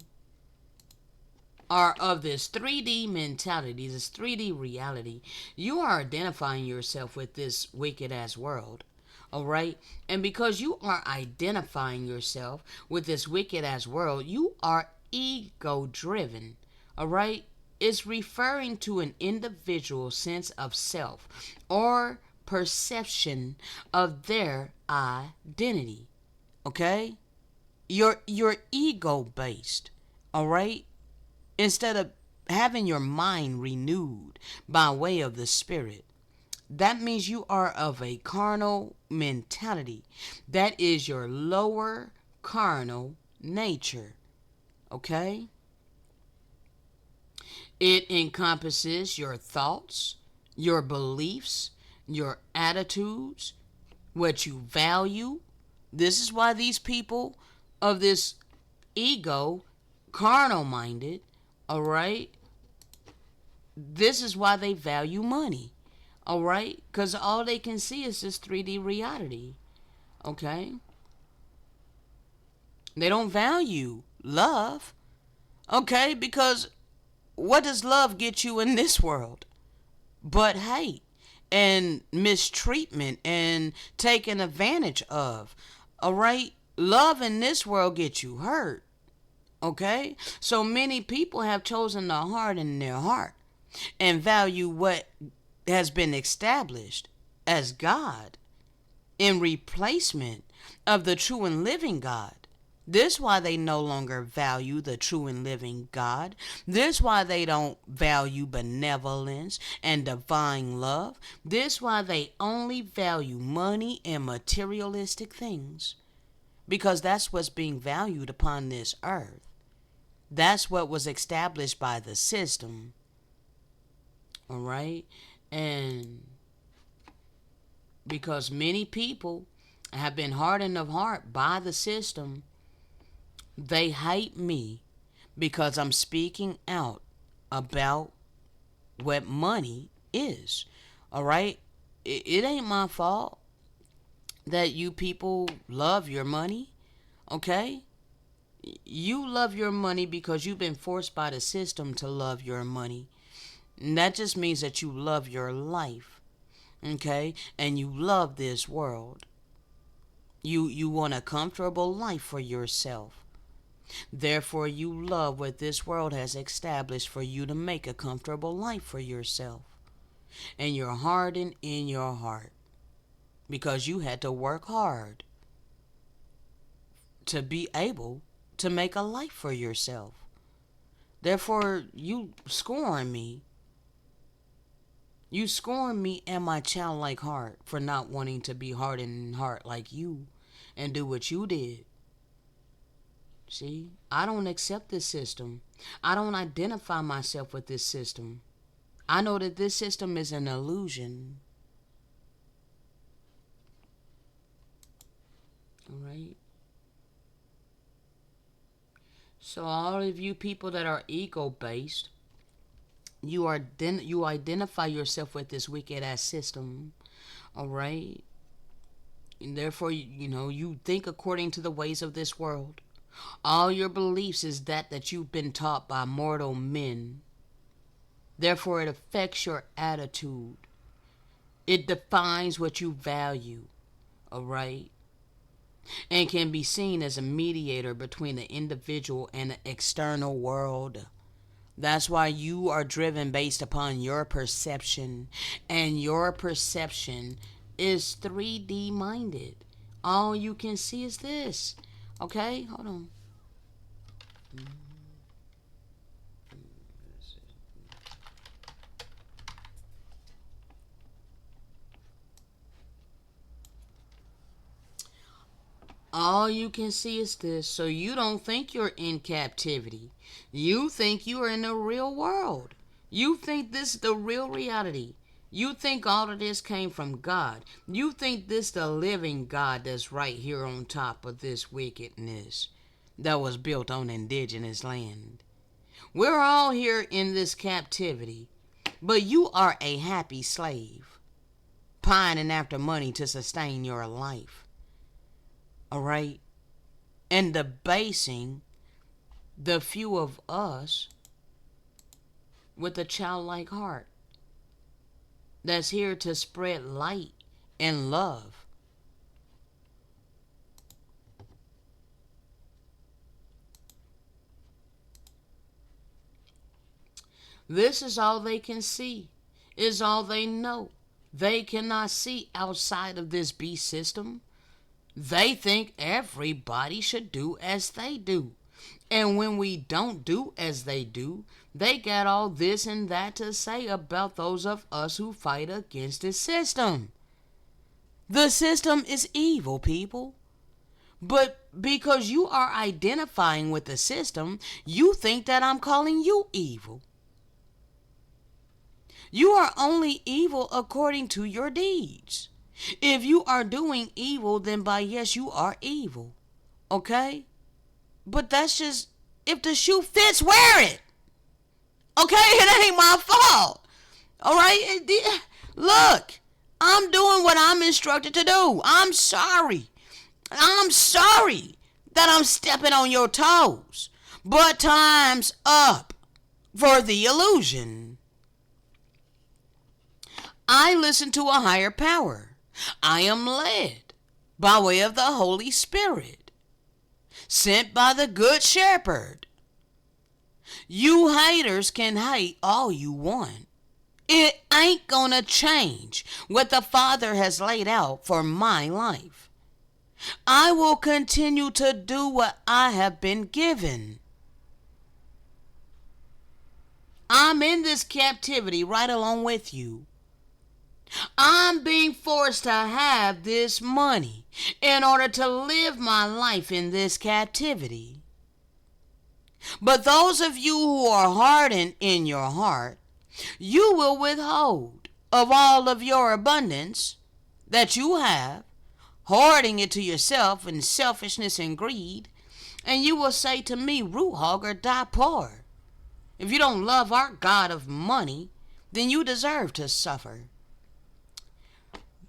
are of this 3D mentality, this 3D reality, you are identifying yourself with this wicked ass world. All right, and because you are identifying yourself with this wicked ass world, you are ego driven. All right, it's referring to an individual sense of self or perception of their identity. Okay, you're ego based. All right, instead of having your mind renewed by way of the spirit. That means you are of a carnal mentality. That is your lower carnal nature. Okay? It encompasses your thoughts, your beliefs, your attitudes, what you value. This is why these people of this ego, carnal minded, all right? This is why they value money. All right? Because all they can see is this 3D reality. Okay? They don't value love. Okay? Because what does love get you in this world? But hate and mistreatment and taken advantage of. All right? Love in this world gets you hurt. Okay? So many people have chosen the harden their heart and value what has been established as God in replacement of the true and living God. This why they no longer value the true and living God. This why they don't value benevolence and divine love. This why they only value money and materialistic things. Because that's what's being valued upon this earth. That's what was established by the system. All right? And because many people have been hardened of heart by the system, they hate me because I'm speaking out about what money is. All right? It ain't my fault that you people love your money. Okay? You love your money because you've been forced by the system to love your money. And that just means that you love your life. Okay? And you love this world. You want a comfortable life for yourself. Therefore, you love what this world has established for you to make a comfortable life for yourself. And you're hardened in your heart because you had to work hard to be able to make a life for yourself. Therefore, you scorn me. You scorn me and my childlike heart for not wanting to be hardened in heart like you and do what you did. See, I don't accept this system. I don't identify myself with this system. I know that this system is an illusion. All right? So all of you people that are ego-based, you identify yourself with this wicked ass system. All right? And therefore, you think according to the ways of this world. All your beliefs is that you've been taught by mortal men. Therefore, it affects your attitude. It defines what you value. All right? And can be seen as a mediator between the individual and the external world. That's why you are driven based upon your perception. And your perception is 3D minded. All you can see is this. Okay, hold on. All you can see is this. So you don't think you're in captivity. You think you are in the real world. You think this is the real reality. You think all of this came from God. You think this the living God that's right here on top of this wickedness that was built on indigenous land. We're all here in this captivity, but you are a happy slave, pining after money to sustain your life. All right? And debasing the few of us with a childlike heart that's here to spread light and love. This is all they can see, is all they know. They cannot see outside of this beast system. They think everybody should do as they do. And when we don't do as they do, they got all this and that to say about those of us who fight against the system. The system is evil, people. But because you are identifying with the system, you think that I'm calling you evil. You are only evil according to your deeds. If you are doing evil, then by yes, you are evil. Okay? But that's just, if the shoe fits, wear it. Okay? It ain't my fault. Alright? Look, I'm doing what I'm instructed to do. I'm sorry. I'm sorry that I'm stepping on your toes. But time's up for the illusion. I listen to a higher power. I am led by way of the Holy Spirit, sent by the Good Shepherd. You haters can hate all you want. It ain't gonna change what the Father has laid out for my life. I will continue to do what I have been given. I'm in this captivity right along with you. I'm being forced to have this money in order to live my life in this captivity. But those of you who are hardened in your heart, you will withhold of all of your abundance that you have, hoarding it to yourself in selfishness and greed, and you will say to me, root hog or die poor. If you don't love our God of money, then you deserve to suffer.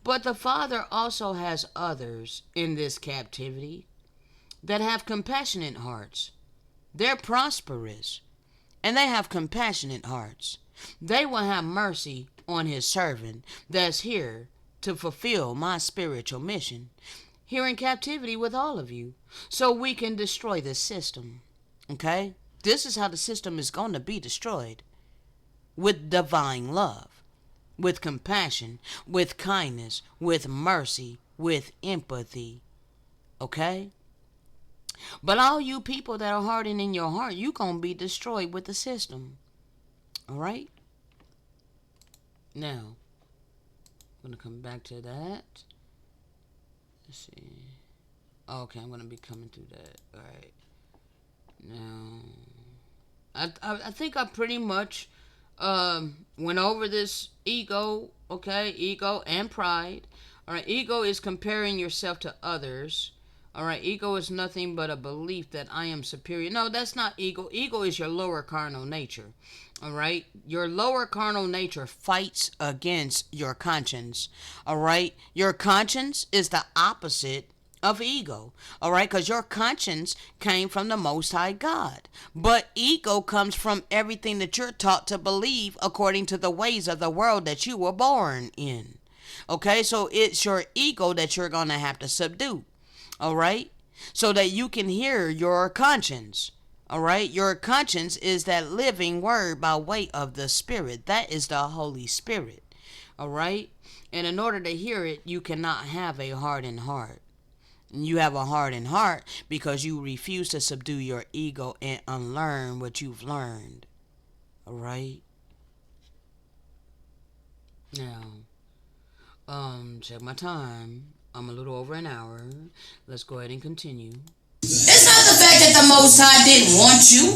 But the Father also has others in this captivity that have compassionate hearts. They're prosperous and they have compassionate hearts. They will have mercy on his servant that's here to fulfill my spiritual mission here in captivity with all of you so we can destroy this system. Okay? This is how the system is going to be destroyed. With divine love, with compassion, with kindness, with mercy, with empathy. Okay? But all you people that are hardened in your heart, you going to be destroyed with the system. All right? Now, I'm going to come back to that. Let's see. Okay, I'm going to be coming through that. All right. Now, I think I pretty much went over this ego, okay? Ego and pride. All right, ego is comparing yourself to others. All right, ego is nothing but a belief that I am superior. No, that's not ego. Ego is your lower carnal nature. All right, your lower carnal nature fights against your conscience. All right, your conscience is the opposite of ego. All right, because your conscience came from the Most High God. But ego comes from everything that you're taught to believe according to the ways of the world that you were born in. Okay, so it's your ego that you're going to have to subdue. All right, so that you can hear your conscience. All right, your conscience is that living word by way of the Spirit. That is the Holy Spirit. All right, and in order to hear it, you cannot have a hardened heart. You have a hardened heart because you refuse to subdue your ego and unlearn what you've learned. All right. Now, check my time. I'm a little over an hour. Let's go ahead and continue.
It's not the fact that the Most High didn't want you.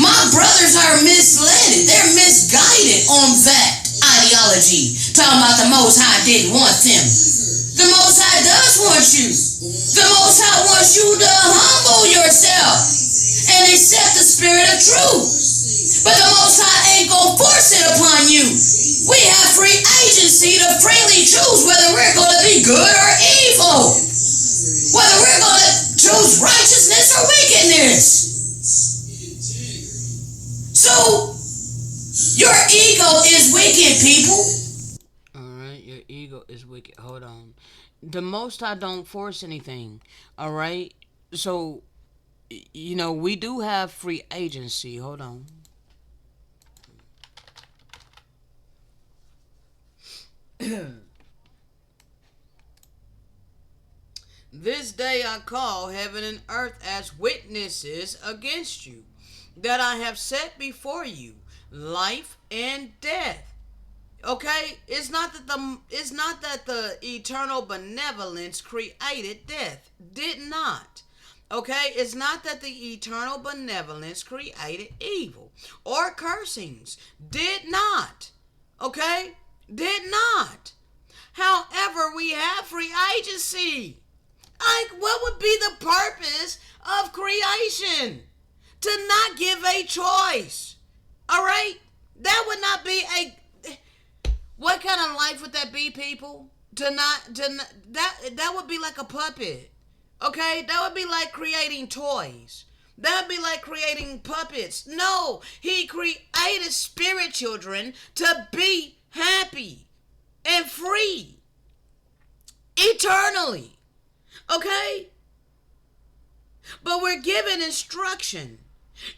My brothers are misled. They're misguided on that ideology. Talking about the Most High didn't want them. The Most High does want you. The Most High wants you to humble yourself and accept the spirit of truth. But the Most High ain't gonna force it upon you. We have free agency to freely choose whether we're gonna be good or evil. Whether we're gonna choose righteousness or wickedness. So, your ego is wicked, people.
Alright, your ego is wicked. Hold on. The Most High don't force anything. Alright? So, we do have free agency. Hold on. This day I call heaven and earth as witnesses against you, that I have set before you life and death. Okay, it's not that the eternal benevolence created death. Did not. Okay, it's not that the eternal benevolence created evil or cursings. Did not. Okay, did not. However, we have free agency. Like, what would be the purpose of creation? To not give a choice. All right? That would not be a... What kind of life would that be, people? That would be like a puppet. Okay? That would be like creating toys. That would be like creating puppets. No, he created spirit children to be happy and free eternally. Okay? But we're given instruction.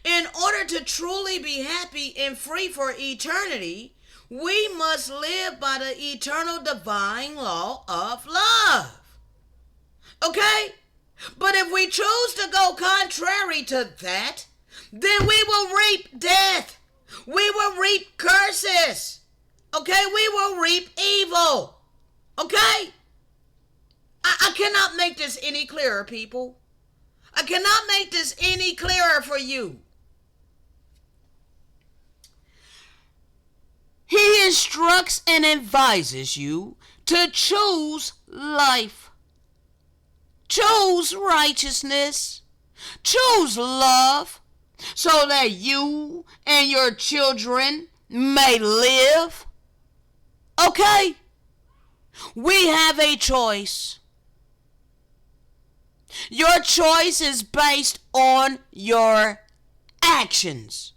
In order to truly be happy and free for eternity, we must live by the eternal divine law of love. Okay? But if we choose to go contrary to that, then we will reap death. We will reap curses. Okay? We will reap evil. Okay? I cannot make this any clearer, people. I cannot make this any clearer for you. He instructs and advises you to choose life. Choose righteousness. Choose love so that you and your children may live. Okay? We have a choice. Your choice is based on your actions,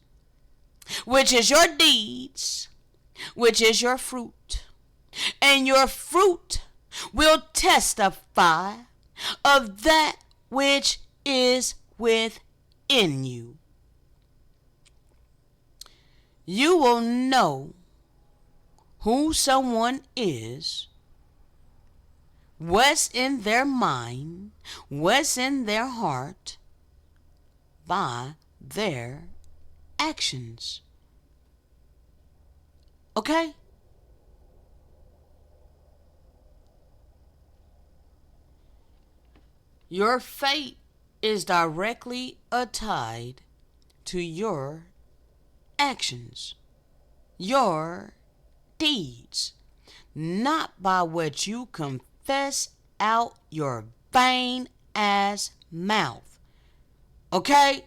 which is your deeds, which is your fruit. And your fruit will testify of that which is within you. You will know who someone is, what's in their mind, what's in their heart, by their actions. Okay? Your fate is directly tied to your actions, your deeds, not by what you confess out your vain ass mouth. Okay?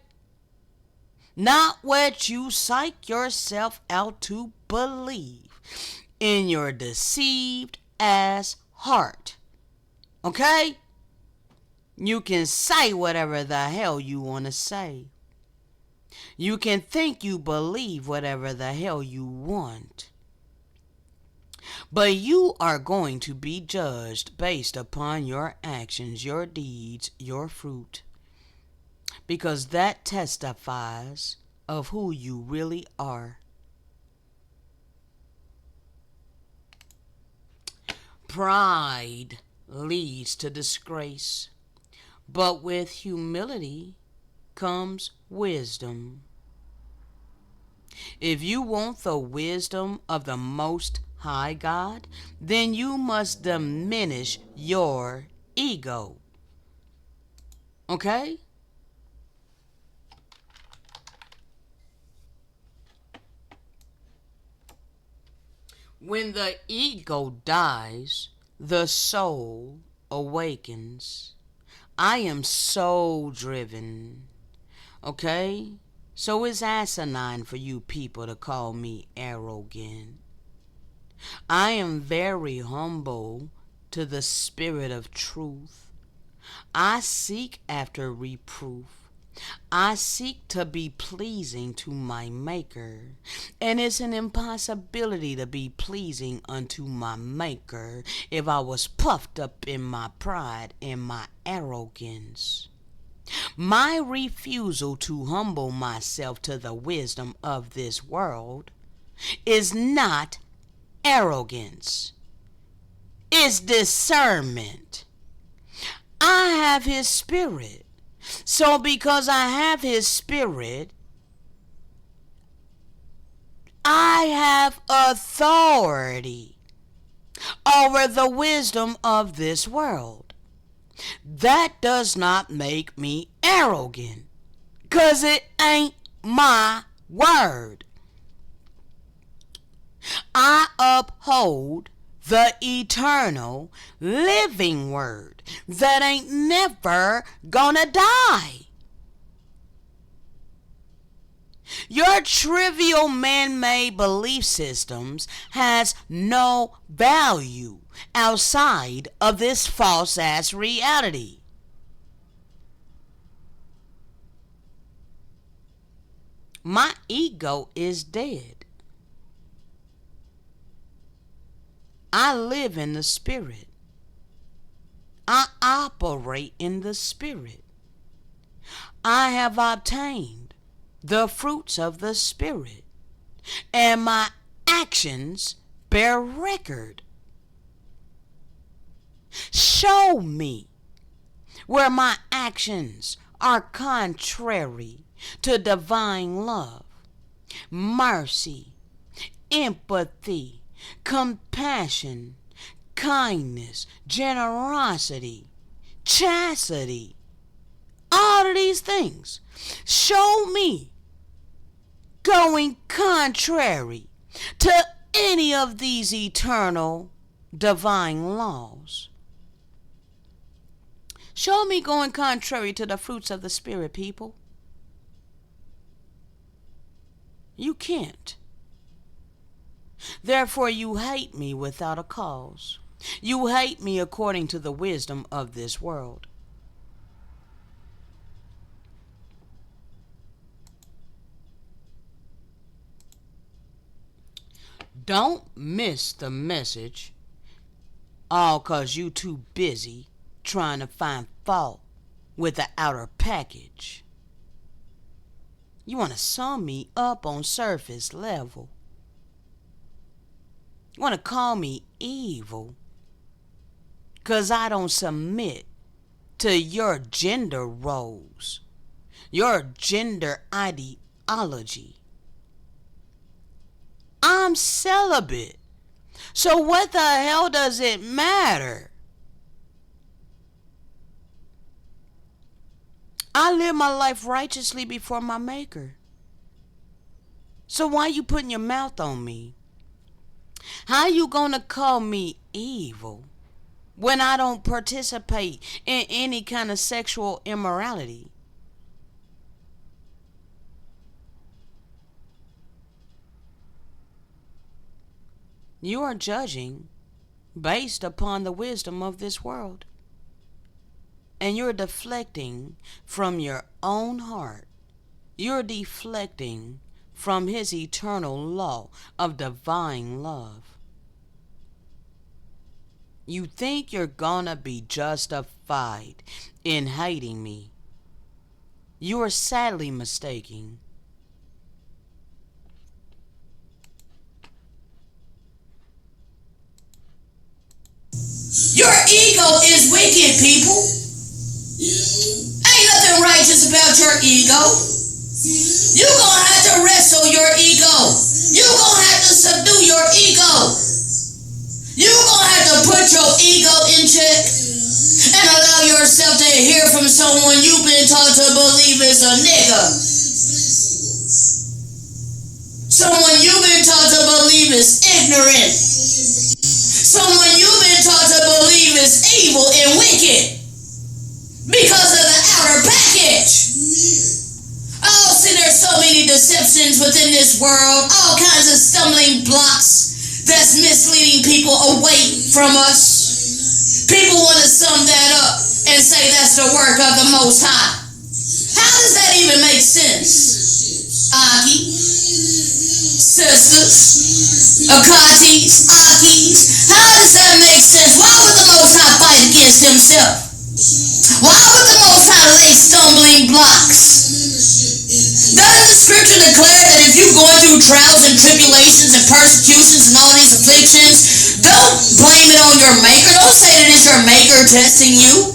Not what you psych yourself out to believe in your deceived ass heart. Okay? You can say whatever the hell you want to say. You can think you believe whatever the hell you want. But you are going to be judged based upon your actions, your deeds, your fruit. Because that testifies of who you really are. Pride leads to disgrace, but with humility comes wisdom. If you want the wisdom of the Most High God, then you must diminish your ego. Okay? When the ego dies, the soul awakens. I am so driven. Okay? So it's asinine for you people to call me arrogant. I am very humble to the spirit of truth. I seek after reproof. I seek to be pleasing to my Maker, and it's an impossibility to be pleasing unto my Maker if I was puffed up in my pride and my arrogance. My refusal to humble myself to the wisdom of this world is not arrogance. It's discernment. I have His Spirit. So because I have His Spirit, I have authority over the wisdom of this world. That does not make me arrogant, 'cause it ain't my word. I uphold the eternal living word that ain't never gonna die. Your trivial man-made belief systems has no value outside of this false-ass reality. My ego is dead. I live in the Spirit. I operate in the Spirit. I have obtained the fruits of the Spirit, and my actions bear record. Show me where my actions are contrary to divine love, mercy, empathy, compassion, kindness, generosity, chastity, all of these things. Show me going contrary to any of these eternal divine laws. Show me going contrary to the fruits of the Spirit, people. You can't. Therefore, you hate me without a cause. You hate me according to the wisdom of this world. Don't miss the message all cause you too busy trying to find fault with the outer package. You want to sum me up on surface level. You want to call me evil cause I don't submit to your gender roles, your gender ideology. I'm celibate. So what the hell does it matter? I live my life righteously before my Maker. So why you putting your mouth on me? How you gonna call me evil when I don't participate in any kind of sexual immorality? You are judging based upon the wisdom of this world. And you're deflecting from your own heart. You're deflecting from his eternal law of divine love. You think you're gonna be justified in hating me. You are sadly mistaken.
Your ego is wicked, people. Ain't nothing righteous about your ego. You gonna have to wrestle your ego. You gonna have to subdue your ego. You gonna have to put your ego in check and allow yourself to hear from someone you've been taught to believe is a nigga. Someone you've been taught to believe is ignorant. Someone you've been taught to believe is evil and wicked because of the outer package. Oh, see, there's so many deceptions within this world, all kinds of stumbling blocks that's misleading people away from us. People want to sum that up and say that's the work of the Most High. How does that even make sense? Aki, sisters, Akatis, Akis, how does that make sense? Why would the Most High fight against himself? Why would the Most High lay stumbling blocks? Doesn't the scripture declare that if you're going through trials and tribulations and persecutions and all these afflictions, don't blame it on your maker. Don't say that it's your maker testing you.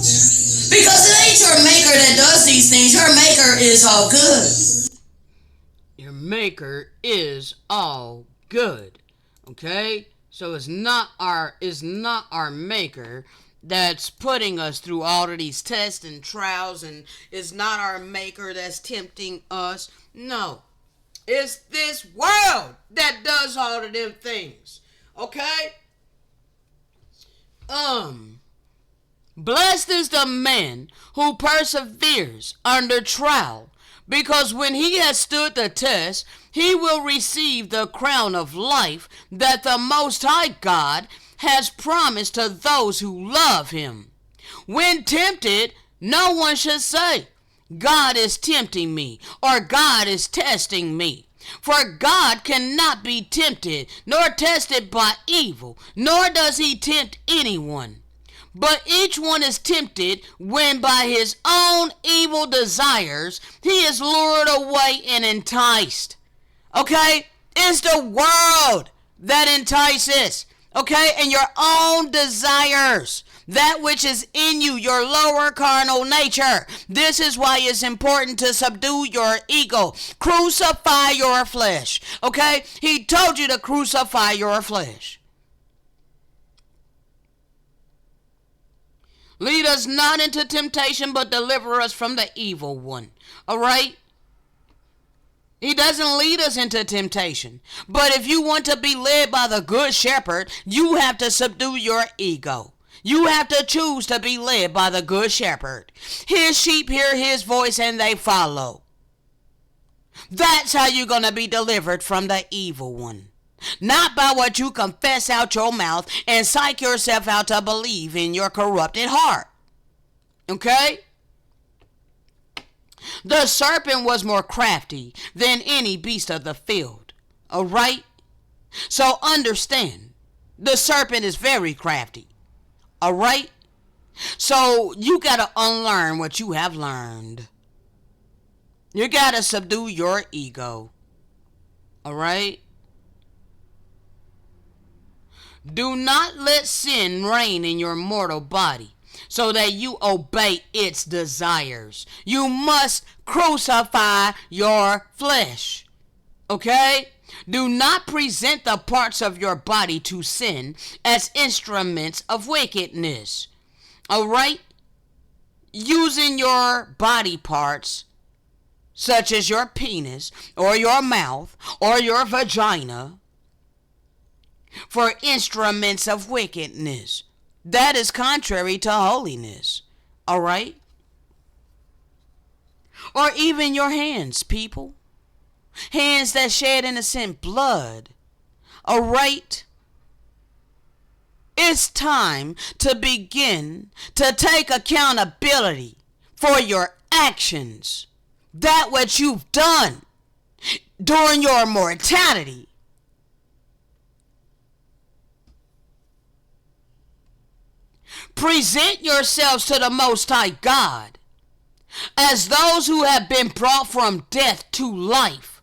Because it ain't your maker that does these things. Your maker is all good.
Your maker is all good. Okay? So it's not our maker that's putting us through all of these tests and trials, and it's not our maker that's tempting us. No. It's this world that does all of them things. Okay? Blessed is the man who perseveres under trial, because when he has stood the test, he will receive the crown of life that the Most High God has promised to those who love him. When tempted, no one should say, God is tempting me, or God is testing me. For God cannot be tempted, nor tested by evil, nor does he tempt anyone. But each one is tempted when by his own evil desires he is lured away and enticed. Okay? It's the world that entices. Okay, and your own desires, that which is in you, your lower carnal nature. This is why it's important to subdue your ego. Crucify your flesh. Okay, he told you to crucify your flesh. Lead us not into temptation, but deliver us from the evil one. All right? He doesn't lead us into temptation. But if you want to be led by the good shepherd, you have to subdue your ego. You have to choose to be led by the good shepherd. His sheep hear his voice and they follow. That's how you're going to be delivered from the evil one. Not by what you confess out your mouth and psych yourself out to believe in your corrupted heart. Okay? The serpent was more crafty than any beast of the field. All right? So understand, the serpent is very crafty. All right? So you got to unlearn what you have learned. You got to subdue your ego. All right? Do not let sin reign in your mortal body, so that you obey its desires. You must crucify your flesh. Okay? Do not present the parts of your body to sin as instruments of wickedness. Alright? Using your body parts, such as your penis, or your mouth, or your vagina, for instruments of wickedness. That is contrary to holiness. Alright? Or even your hands, people. Hands that shed innocent blood. Alright? It's time to begin to take accountability for your actions. That what you've done during your mortality. Present yourselves to the Most High God as those who have been brought from death to life,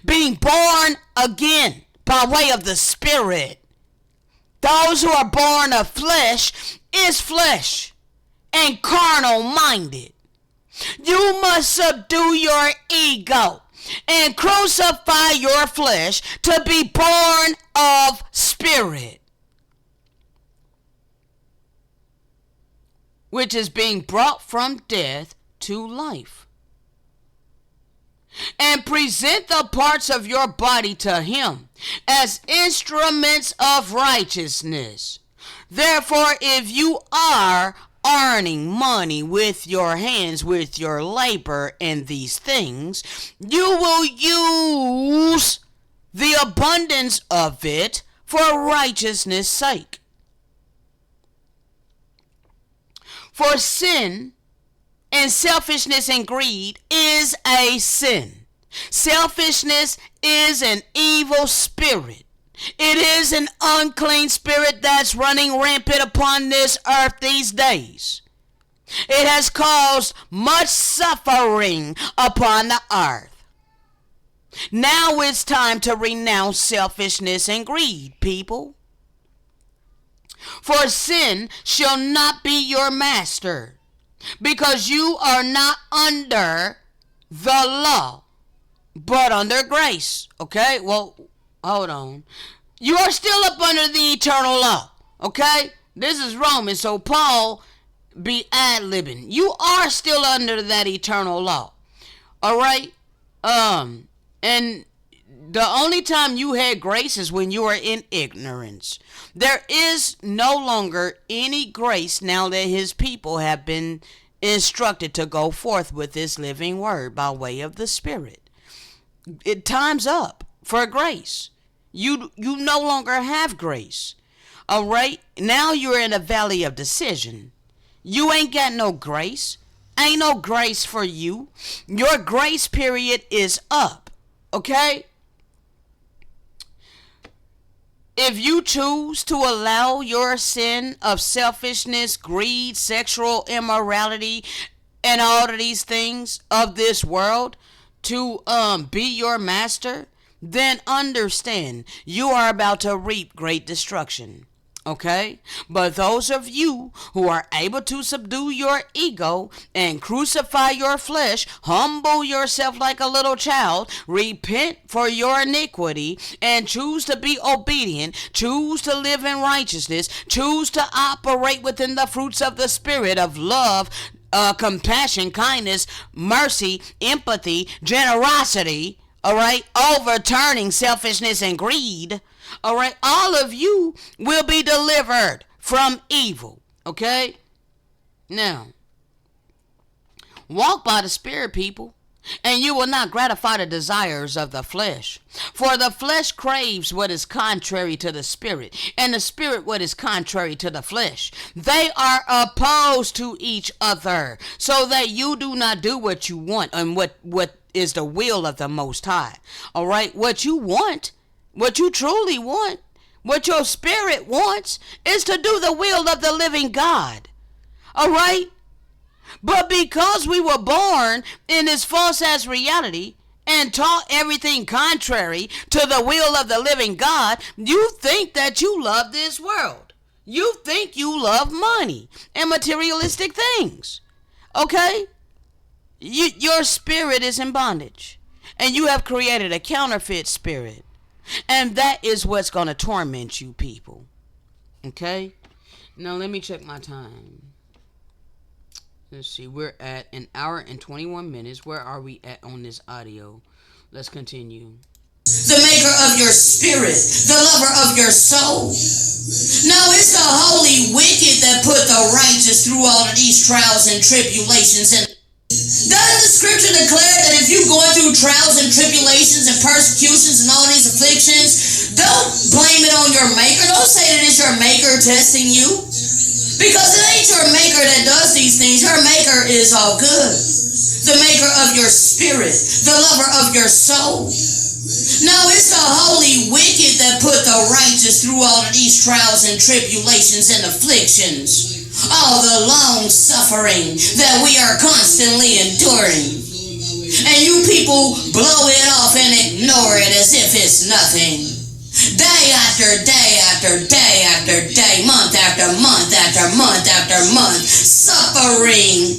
being born again by way of the Spirit. Those who are born of flesh is flesh and carnal minded. You must subdue your ego and crucify your flesh to be born of spirit, which is being brought from death to life. And present the parts of your body to him as instruments of righteousness. Therefore, if you are earning money with your hands, with your labor in these things, you will use the abundance of it for righteousness' sake. For sin and selfishness and greed is a sin. Selfishness is an evil spirit. It is an unclean spirit that's running rampant upon this earth these days. It has caused much suffering upon the earth. Now it's time to renounce selfishness and greed, people. For sin shall not be your master, because you are not under the law, but under grace. Okay? Well, hold on. You are still up under the eternal law. Okay? This is Romans, so Paul be ad-libbing. You are still under that eternal law. Alright? And the only time you had grace is when you were in ignorance. There is no longer any grace now that his people have been instructed to go forth with this living word by way of the Spirit. Time's up for grace. You no longer have grace. All right? Now you're in a valley of decision. You ain't got no grace. Ain't no grace for you. Your grace period is up. Okay? If you choose to allow your sin of selfishness, greed, sexual immorality, and all of these things of this world to be your master, then understand you are about to reap great destruction. Okay? But those of you who are able to subdue your ego and crucify your flesh, humble yourself like a little child, repent for your iniquity, and choose to be obedient, choose to live in righteousness, choose to operate within the fruits of the Spirit of love, compassion, kindness, mercy, empathy, generosity, all right, overturning selfishness and greed, all right, all of you will be delivered from evil, okay? Now, walk by the Spirit, people, and you will not gratify the desires of the flesh. For the flesh craves what is contrary to the Spirit, and the Spirit what is contrary to the flesh. They are opposed to each other, so that you do not do what you want and what is the will of the Most High. All right, what you want, what you truly want, what your spirit wants, is to do the will of the living God. All right? But because we were born in this false ass reality and taught everything contrary to the will of the living God, you think that you love this world. You think you love money and materialistic things. Okay? Your spirit is in bondage. And you have created a counterfeit spirit. And that is what's going to torment you, people. Okay? Now let me check my time. Let's see, we're at an hour and 21 minutes. Where are we at on this audio? Let's continue.
The maker of your spirit, the lover of your soul. No, it's the holy wicked that put the righteous through all of these trials and tribulations. And doesn't the scripture declare that if you're going through trials and tribulations and persecutions and all these afflictions, don't blame it on your maker. Don't say that it's your maker testing you. Because it ain't your maker that does these things. Your maker is all good. The maker of your spirit, the lover of your soul. No, it's the holy wicked that put the righteous through all of these trials and tribulations and afflictions. All the long suffering that we are constantly enduring. And you people blow it off and ignore it as if it's nothing. Day after day after day after day, month after month after month after month, suffering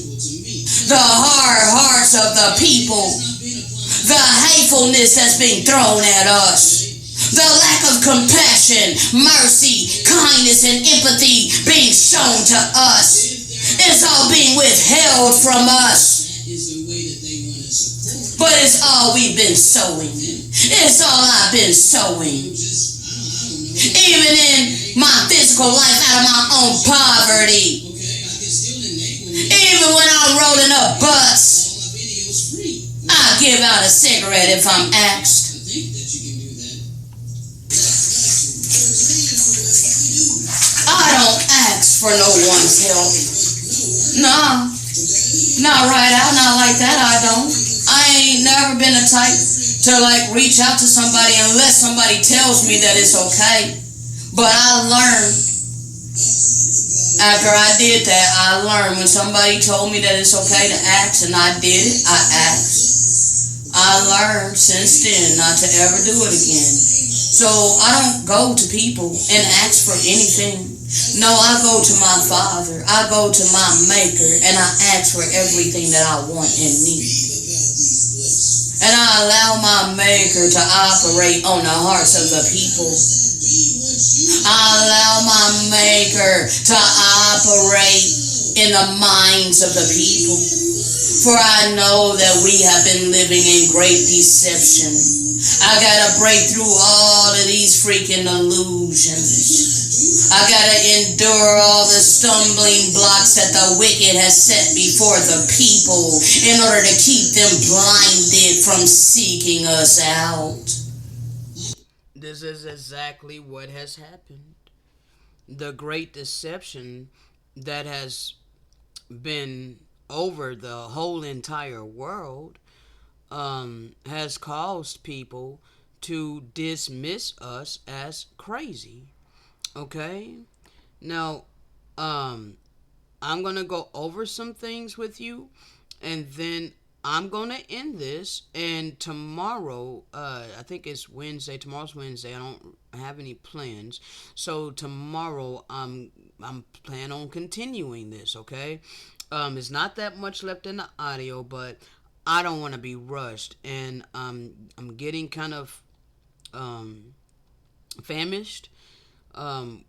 the hard hearts of the people, the hatefulness that's being thrown at us, the lack of compassion, mercy, kindness, and empathy being shown to us. It's all being withheld from us. But it's all we've been sowing. It's all I've been sowing. Even in my physical life, out of my own poverty. Even when I'm rolling up butts, I give out a cigarette if I'm asked. I don't ask for no one's help. Nah, not right out, not like that, I don't. I ain't never been the type to reach out to somebody unless somebody tells me that it's okay. But I learned after I did that, I learned when somebody told me that it's okay to ask and I did it, I asked. I learned since then not to ever do it again. So I don't go to people and ask for anything. No, I go to my Father. I go to my Maker and I ask for everything that I want and need. And I allow my Maker to operate on the hearts of the people. I allow my Maker to operate in the minds of the people. For I know that we have been living in great deception. I gotta break through all of these freaking illusions. I gotta endure all the stumbling blocks that the wicked has set before the people in order to keep them blinded from seeking us out.
This is exactly what has happened. The great deception that has been over the whole entire world has caused people to dismiss us as crazy. Okay? Now, I'm going to go over some things with you, and then I'm gonna end this, and tomorrow, I think it's Wednesday. Tomorrow's Wednesday. I don't have any plans, so tomorrow, I'm planning on continuing this. Okay, it's not that much left in the audio, but I don't want to be rushed, and I'm getting kind of um famished,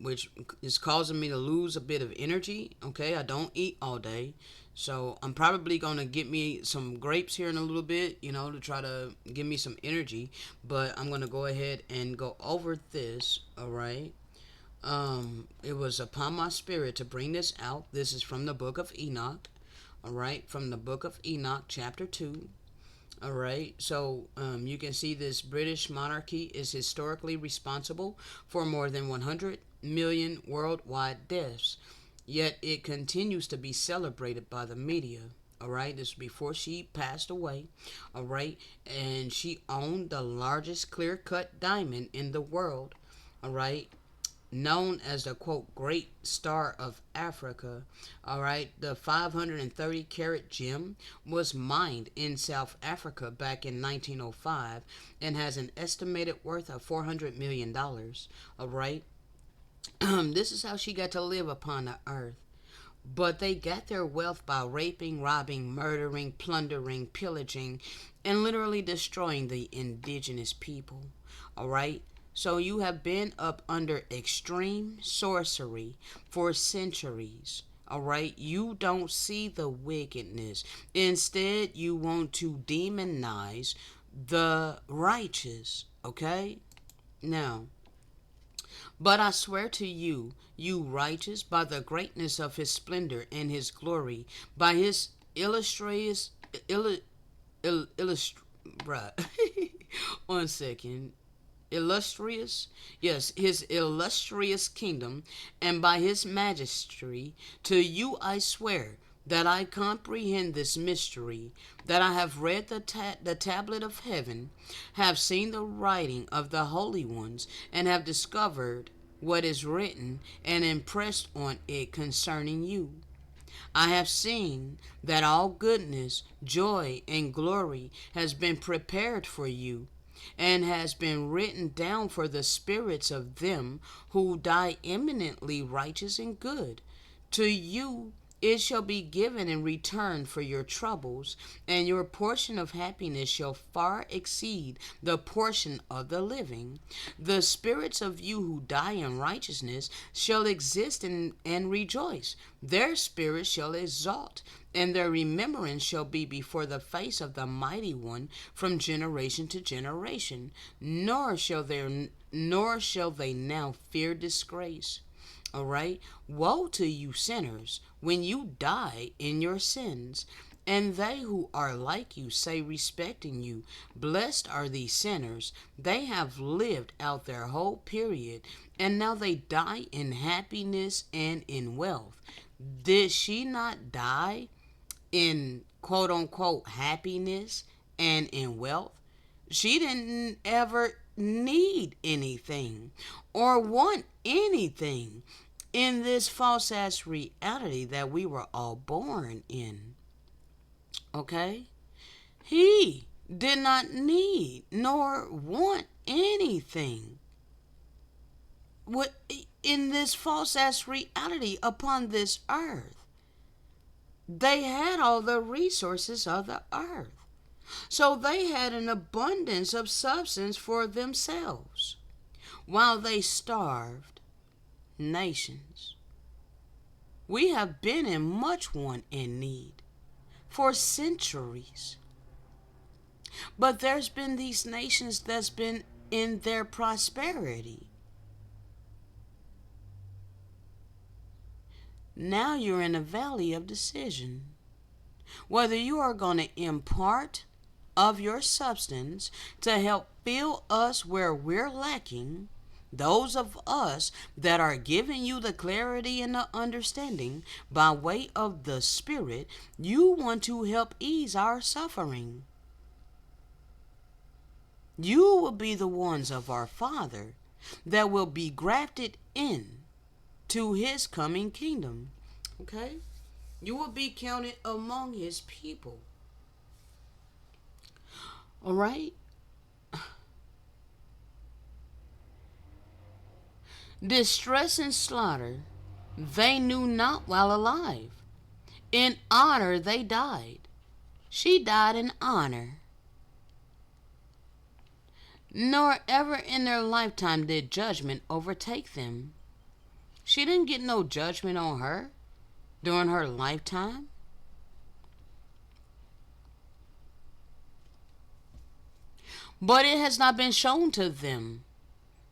which is causing me to lose a bit of energy. Okay, I don't eat all day, so I'm probably gonna get me some grapes here in a little bit, to try to give me some energy. But I'm gonna go ahead and go over this. All right. It was upon my spirit to bring this out. This is from the book of Enoch. All right, from the book of Enoch, chapter 2. All right, so you can see this British monarchy is historically responsible for more than 100 million worldwide deaths, yet it continues to be celebrated by the media. All right, this was before she passed away. All right, and she owned the largest clear cut diamond in the world. All right, known as the quote great star of Africa. All right, the 530 carat gem was mined in South Africa back in 1905 and has an estimated worth of $400 million. All right, this is how she got to live upon the earth. But they got their wealth by raping, robbing, murdering, plundering, pillaging, and literally destroying the indigenous people. All right? So you have been up under extreme sorcery for centuries. All right? You don't see the wickedness. Instead, you want to demonize the righteous. Okay? Now, but I swear to you, you righteous, by the greatness of his splendor and his glory, by his illustrious, illu, bruh, 1 second, illustrious, yes, his illustrious kingdom, and by his majesty, to you I swear that I comprehend this mystery, that I have read the tablet of heaven, have seen the writing of the holy ones, and have discovered what is written and impressed on it concerning you. I have seen that all goodness, joy, and glory has been prepared for you, and has been written down for the spirits of them who die eminently righteous and good. To you it shall be given in return for your troubles, and your portion of happiness shall far exceed the portion of the living. The spirits of you who die in righteousness shall exist and rejoice. Their spirits shall exalt, and their remembrance shall be before the face of the mighty one from generation to generation. Nor shall they now fear disgrace. All right? Woe to you sinners when you die in your sins. And they who are like you say respecting you, blessed are these sinners. They have lived out their whole period, and now they die in happiness and in wealth. Did she not die in quote unquote happiness and in wealth? She didn't ever need anything or want anything in this false ass reality that we were all born in. Okay? He did not need nor want anything in this false ass reality upon this earth. They had all the resources of the earth. So they had an abundance of substance for themselves while they starved nations. We have been in much want and need for centuries. But there's been these nations that's been in their prosperity. Now you're in a valley of decision. Whether you are going to impart of your substance to help fill us where we're lacking, those of us that are giving you the clarity and the understanding by way of the Spirit, you want to help ease our suffering. You will be the ones of our Father that will be grafted in to his coming kingdom. Okay? You will be counted among his people. All right? Distress and slaughter they knew not while alive. In honor they died. She died in honor. Nor ever in their lifetime did judgment overtake them. She didn't get no judgment on her during her lifetime. But it has not been shown to them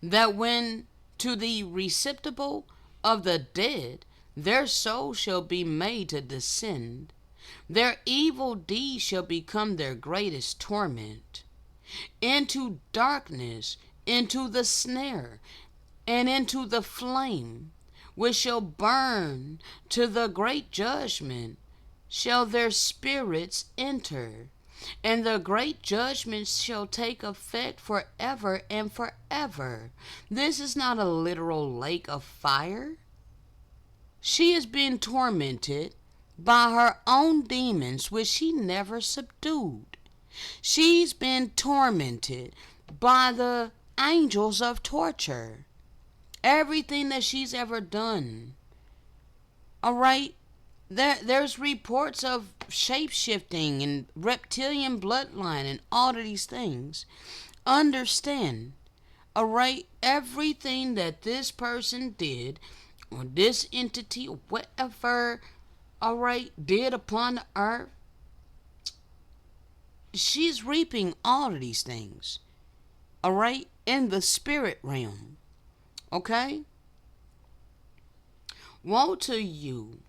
that when to the receptacle of the dead their soul shall be made to descend, their evil deeds shall become their greatest torment. Into darkness, into the snare, and into the flame, which shall burn to the great judgment, shall their spirits enter, and the great judgment shall take effect forever and forever. This is not a literal lake of fire. She is being tormented by her own demons, which she never subdued. She's been tormented by the angels of torture. Everything that she's ever done. All right? There's reports of shape-shifting and reptilian bloodline and all of these things. Understand, all right? Everything that this person did, or this entity, or whatever, all right, did upon the earth, she's reaping all of these things, all right, in the spirit realm, okay? Woe to you,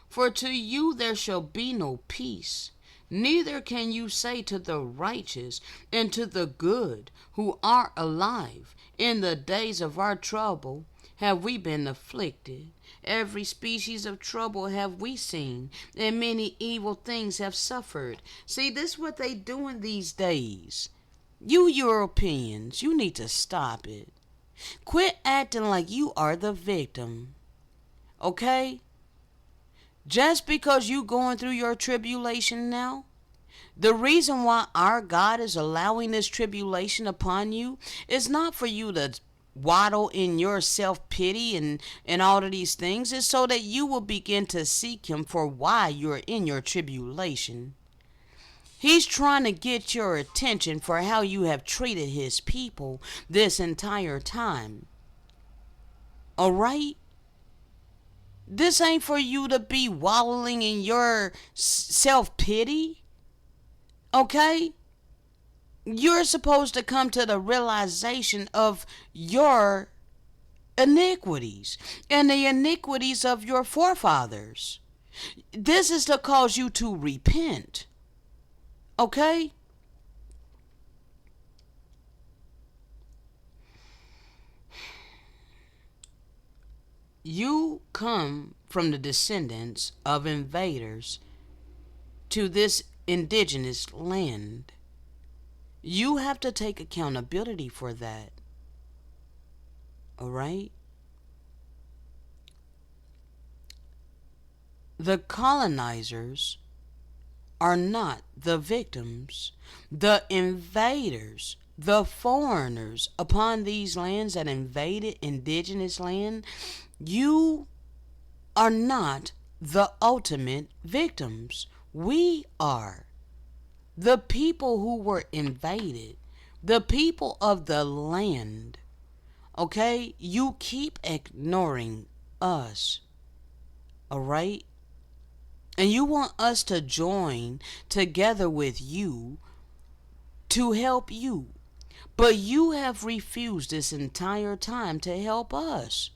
for to you there shall be no peace, neither can you say to the righteous and to the good who are alive, in the days of our trouble have we been afflicted. Every species of trouble have we seen, and many evil things have suffered. See, this is what they doing these days. You Europeans, you need to stop it. Quit acting like you are the victim. Okay? Just because you going through your tribulation now, the reason why our God is allowing this tribulation upon you is not for you to waddle in your self-pity and all of these things. Is so that you will begin to seek him for why you're in your tribulation. He's trying to get your attention for how you have treated his people this entire time. All right? This ain't for you to be wallowing in your self-pity. Okay? You're supposed to come to the realization of your iniquities and the iniquities of your forefathers. This is to cause you to repent. Okay? You come from the descendants of invaders to this indigenous land. You have to take accountability for that. All right? The colonizers are not the victims. The invaders, the foreigners upon these lands that invaded indigenous land, you are not the ultimate victims. We are. The people who were invaded, the people of the land, okay? You keep ignoring us, all right? And you want us to join together with you to help you. But you have refused this entire time to help us.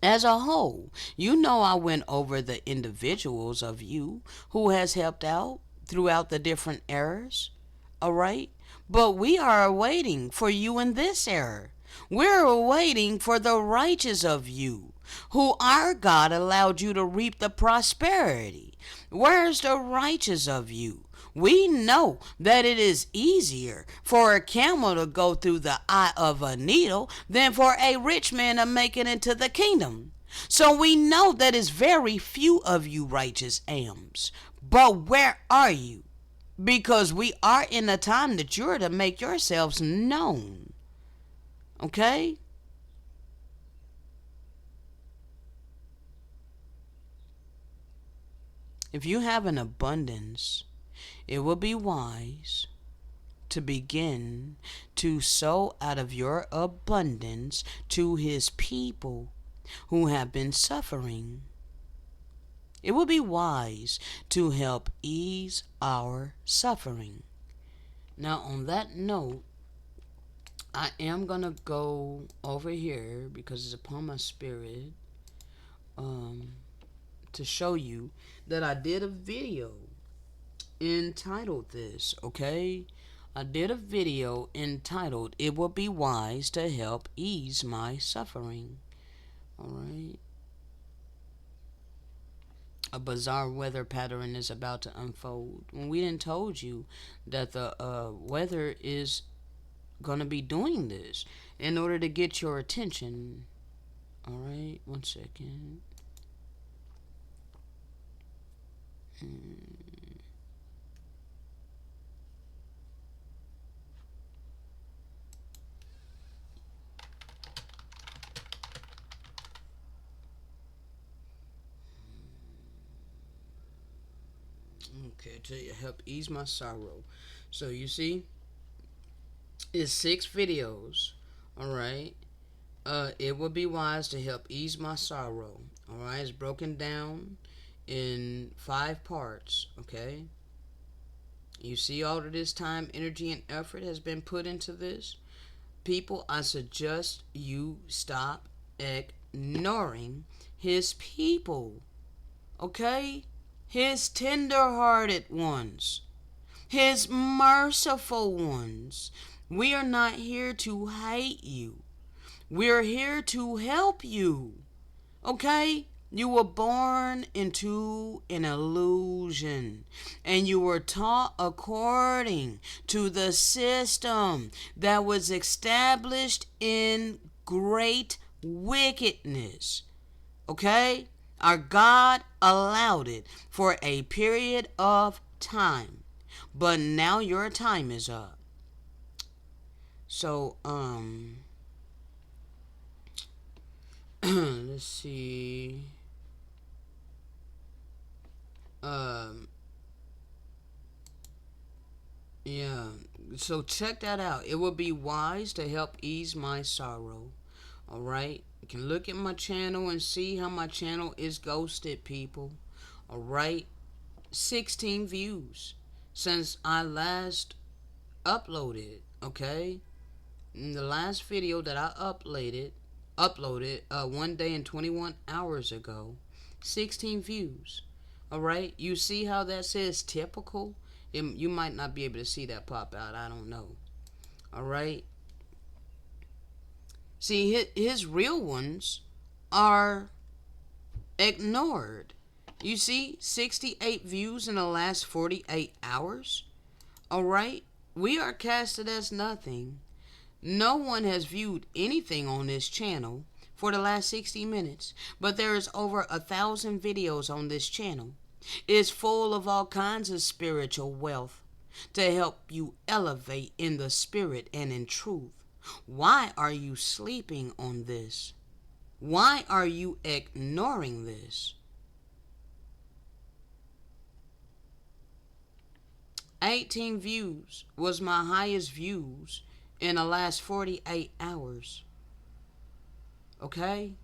As a whole, you know I went over the individuals of you who has helped out throughout the different eras, all right? But we are awaiting for you in this era. We're awaiting for the righteous of you, who our God allowed you to reap the prosperity. Where's the righteous of you? We know that it is easier for a camel to go through the eye of a needle than for a rich man to make it into the kingdom. So we know that it's very few of you righteous ams. But where are you? Because we are in a time that you're to make yourselves known. Okay? If you have an abundance, it will be wise to begin to sow out of your abundance to his people who have been suffering. It will be wise to help ease our suffering. Now, on that note, I am going to go over here because it's upon my spirit um, to show you that I did a video entitled this, okay? I did a video entitled "It Will Be Wise to Help Ease My Suffering." Alright? A bizarre weather pattern is about to unfold. When we didn't told you that the weather is gonna be doing this in order to get your attention. Alright, 1 second. Okay, to help ease my sorrow. So you see, it's 6 videos. Alright. It would be wise to help ease my sorrow. Alright, it's broken down in 5 parts. Okay. You see, all of this time, energy, and effort has been put into this. People, I suggest you stop ignoring his people. Okay? His tender-hearted ones. His merciful ones. We are not here to hate you. We're here to help you. Okay? You were born into an illusion, and you were taught according to the system that was established in great wickedness. Okay? Our God allowed it for a period of time, but now your time is up. So, let's see. Um, yeah. So check that out. It would be wise to help ease my sorrow. Alright? You can look at my channel and see how my channel is ghosted, people. Alright? 16 views since I last uploaded. Okay? In the last video that I uploaded 1 day and 21 hours ago, 16 views. Alright? You see how that says typical? You might not be able to see that pop out. I don't know. Alright? See, his real ones are ignored. You see, 68 views in the last 48 hours. Alright? We are casted as nothing. No one has viewed anything on this channel for the last 60 minutes, but there is over 1,000 videos on this channel. It is full of all kinds of spiritual wealth to help you elevate in the spirit and in truth. Why are you sleeping on this? Why are you ignoring this? 18 views was my highest views in the last 48 hours. Okay?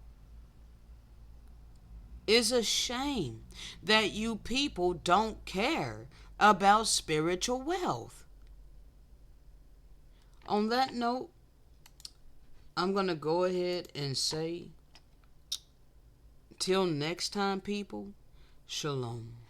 It's a shame that you people don't care about spiritual wealth. On that note, I'm going to go ahead and say, till next time, people, shalom.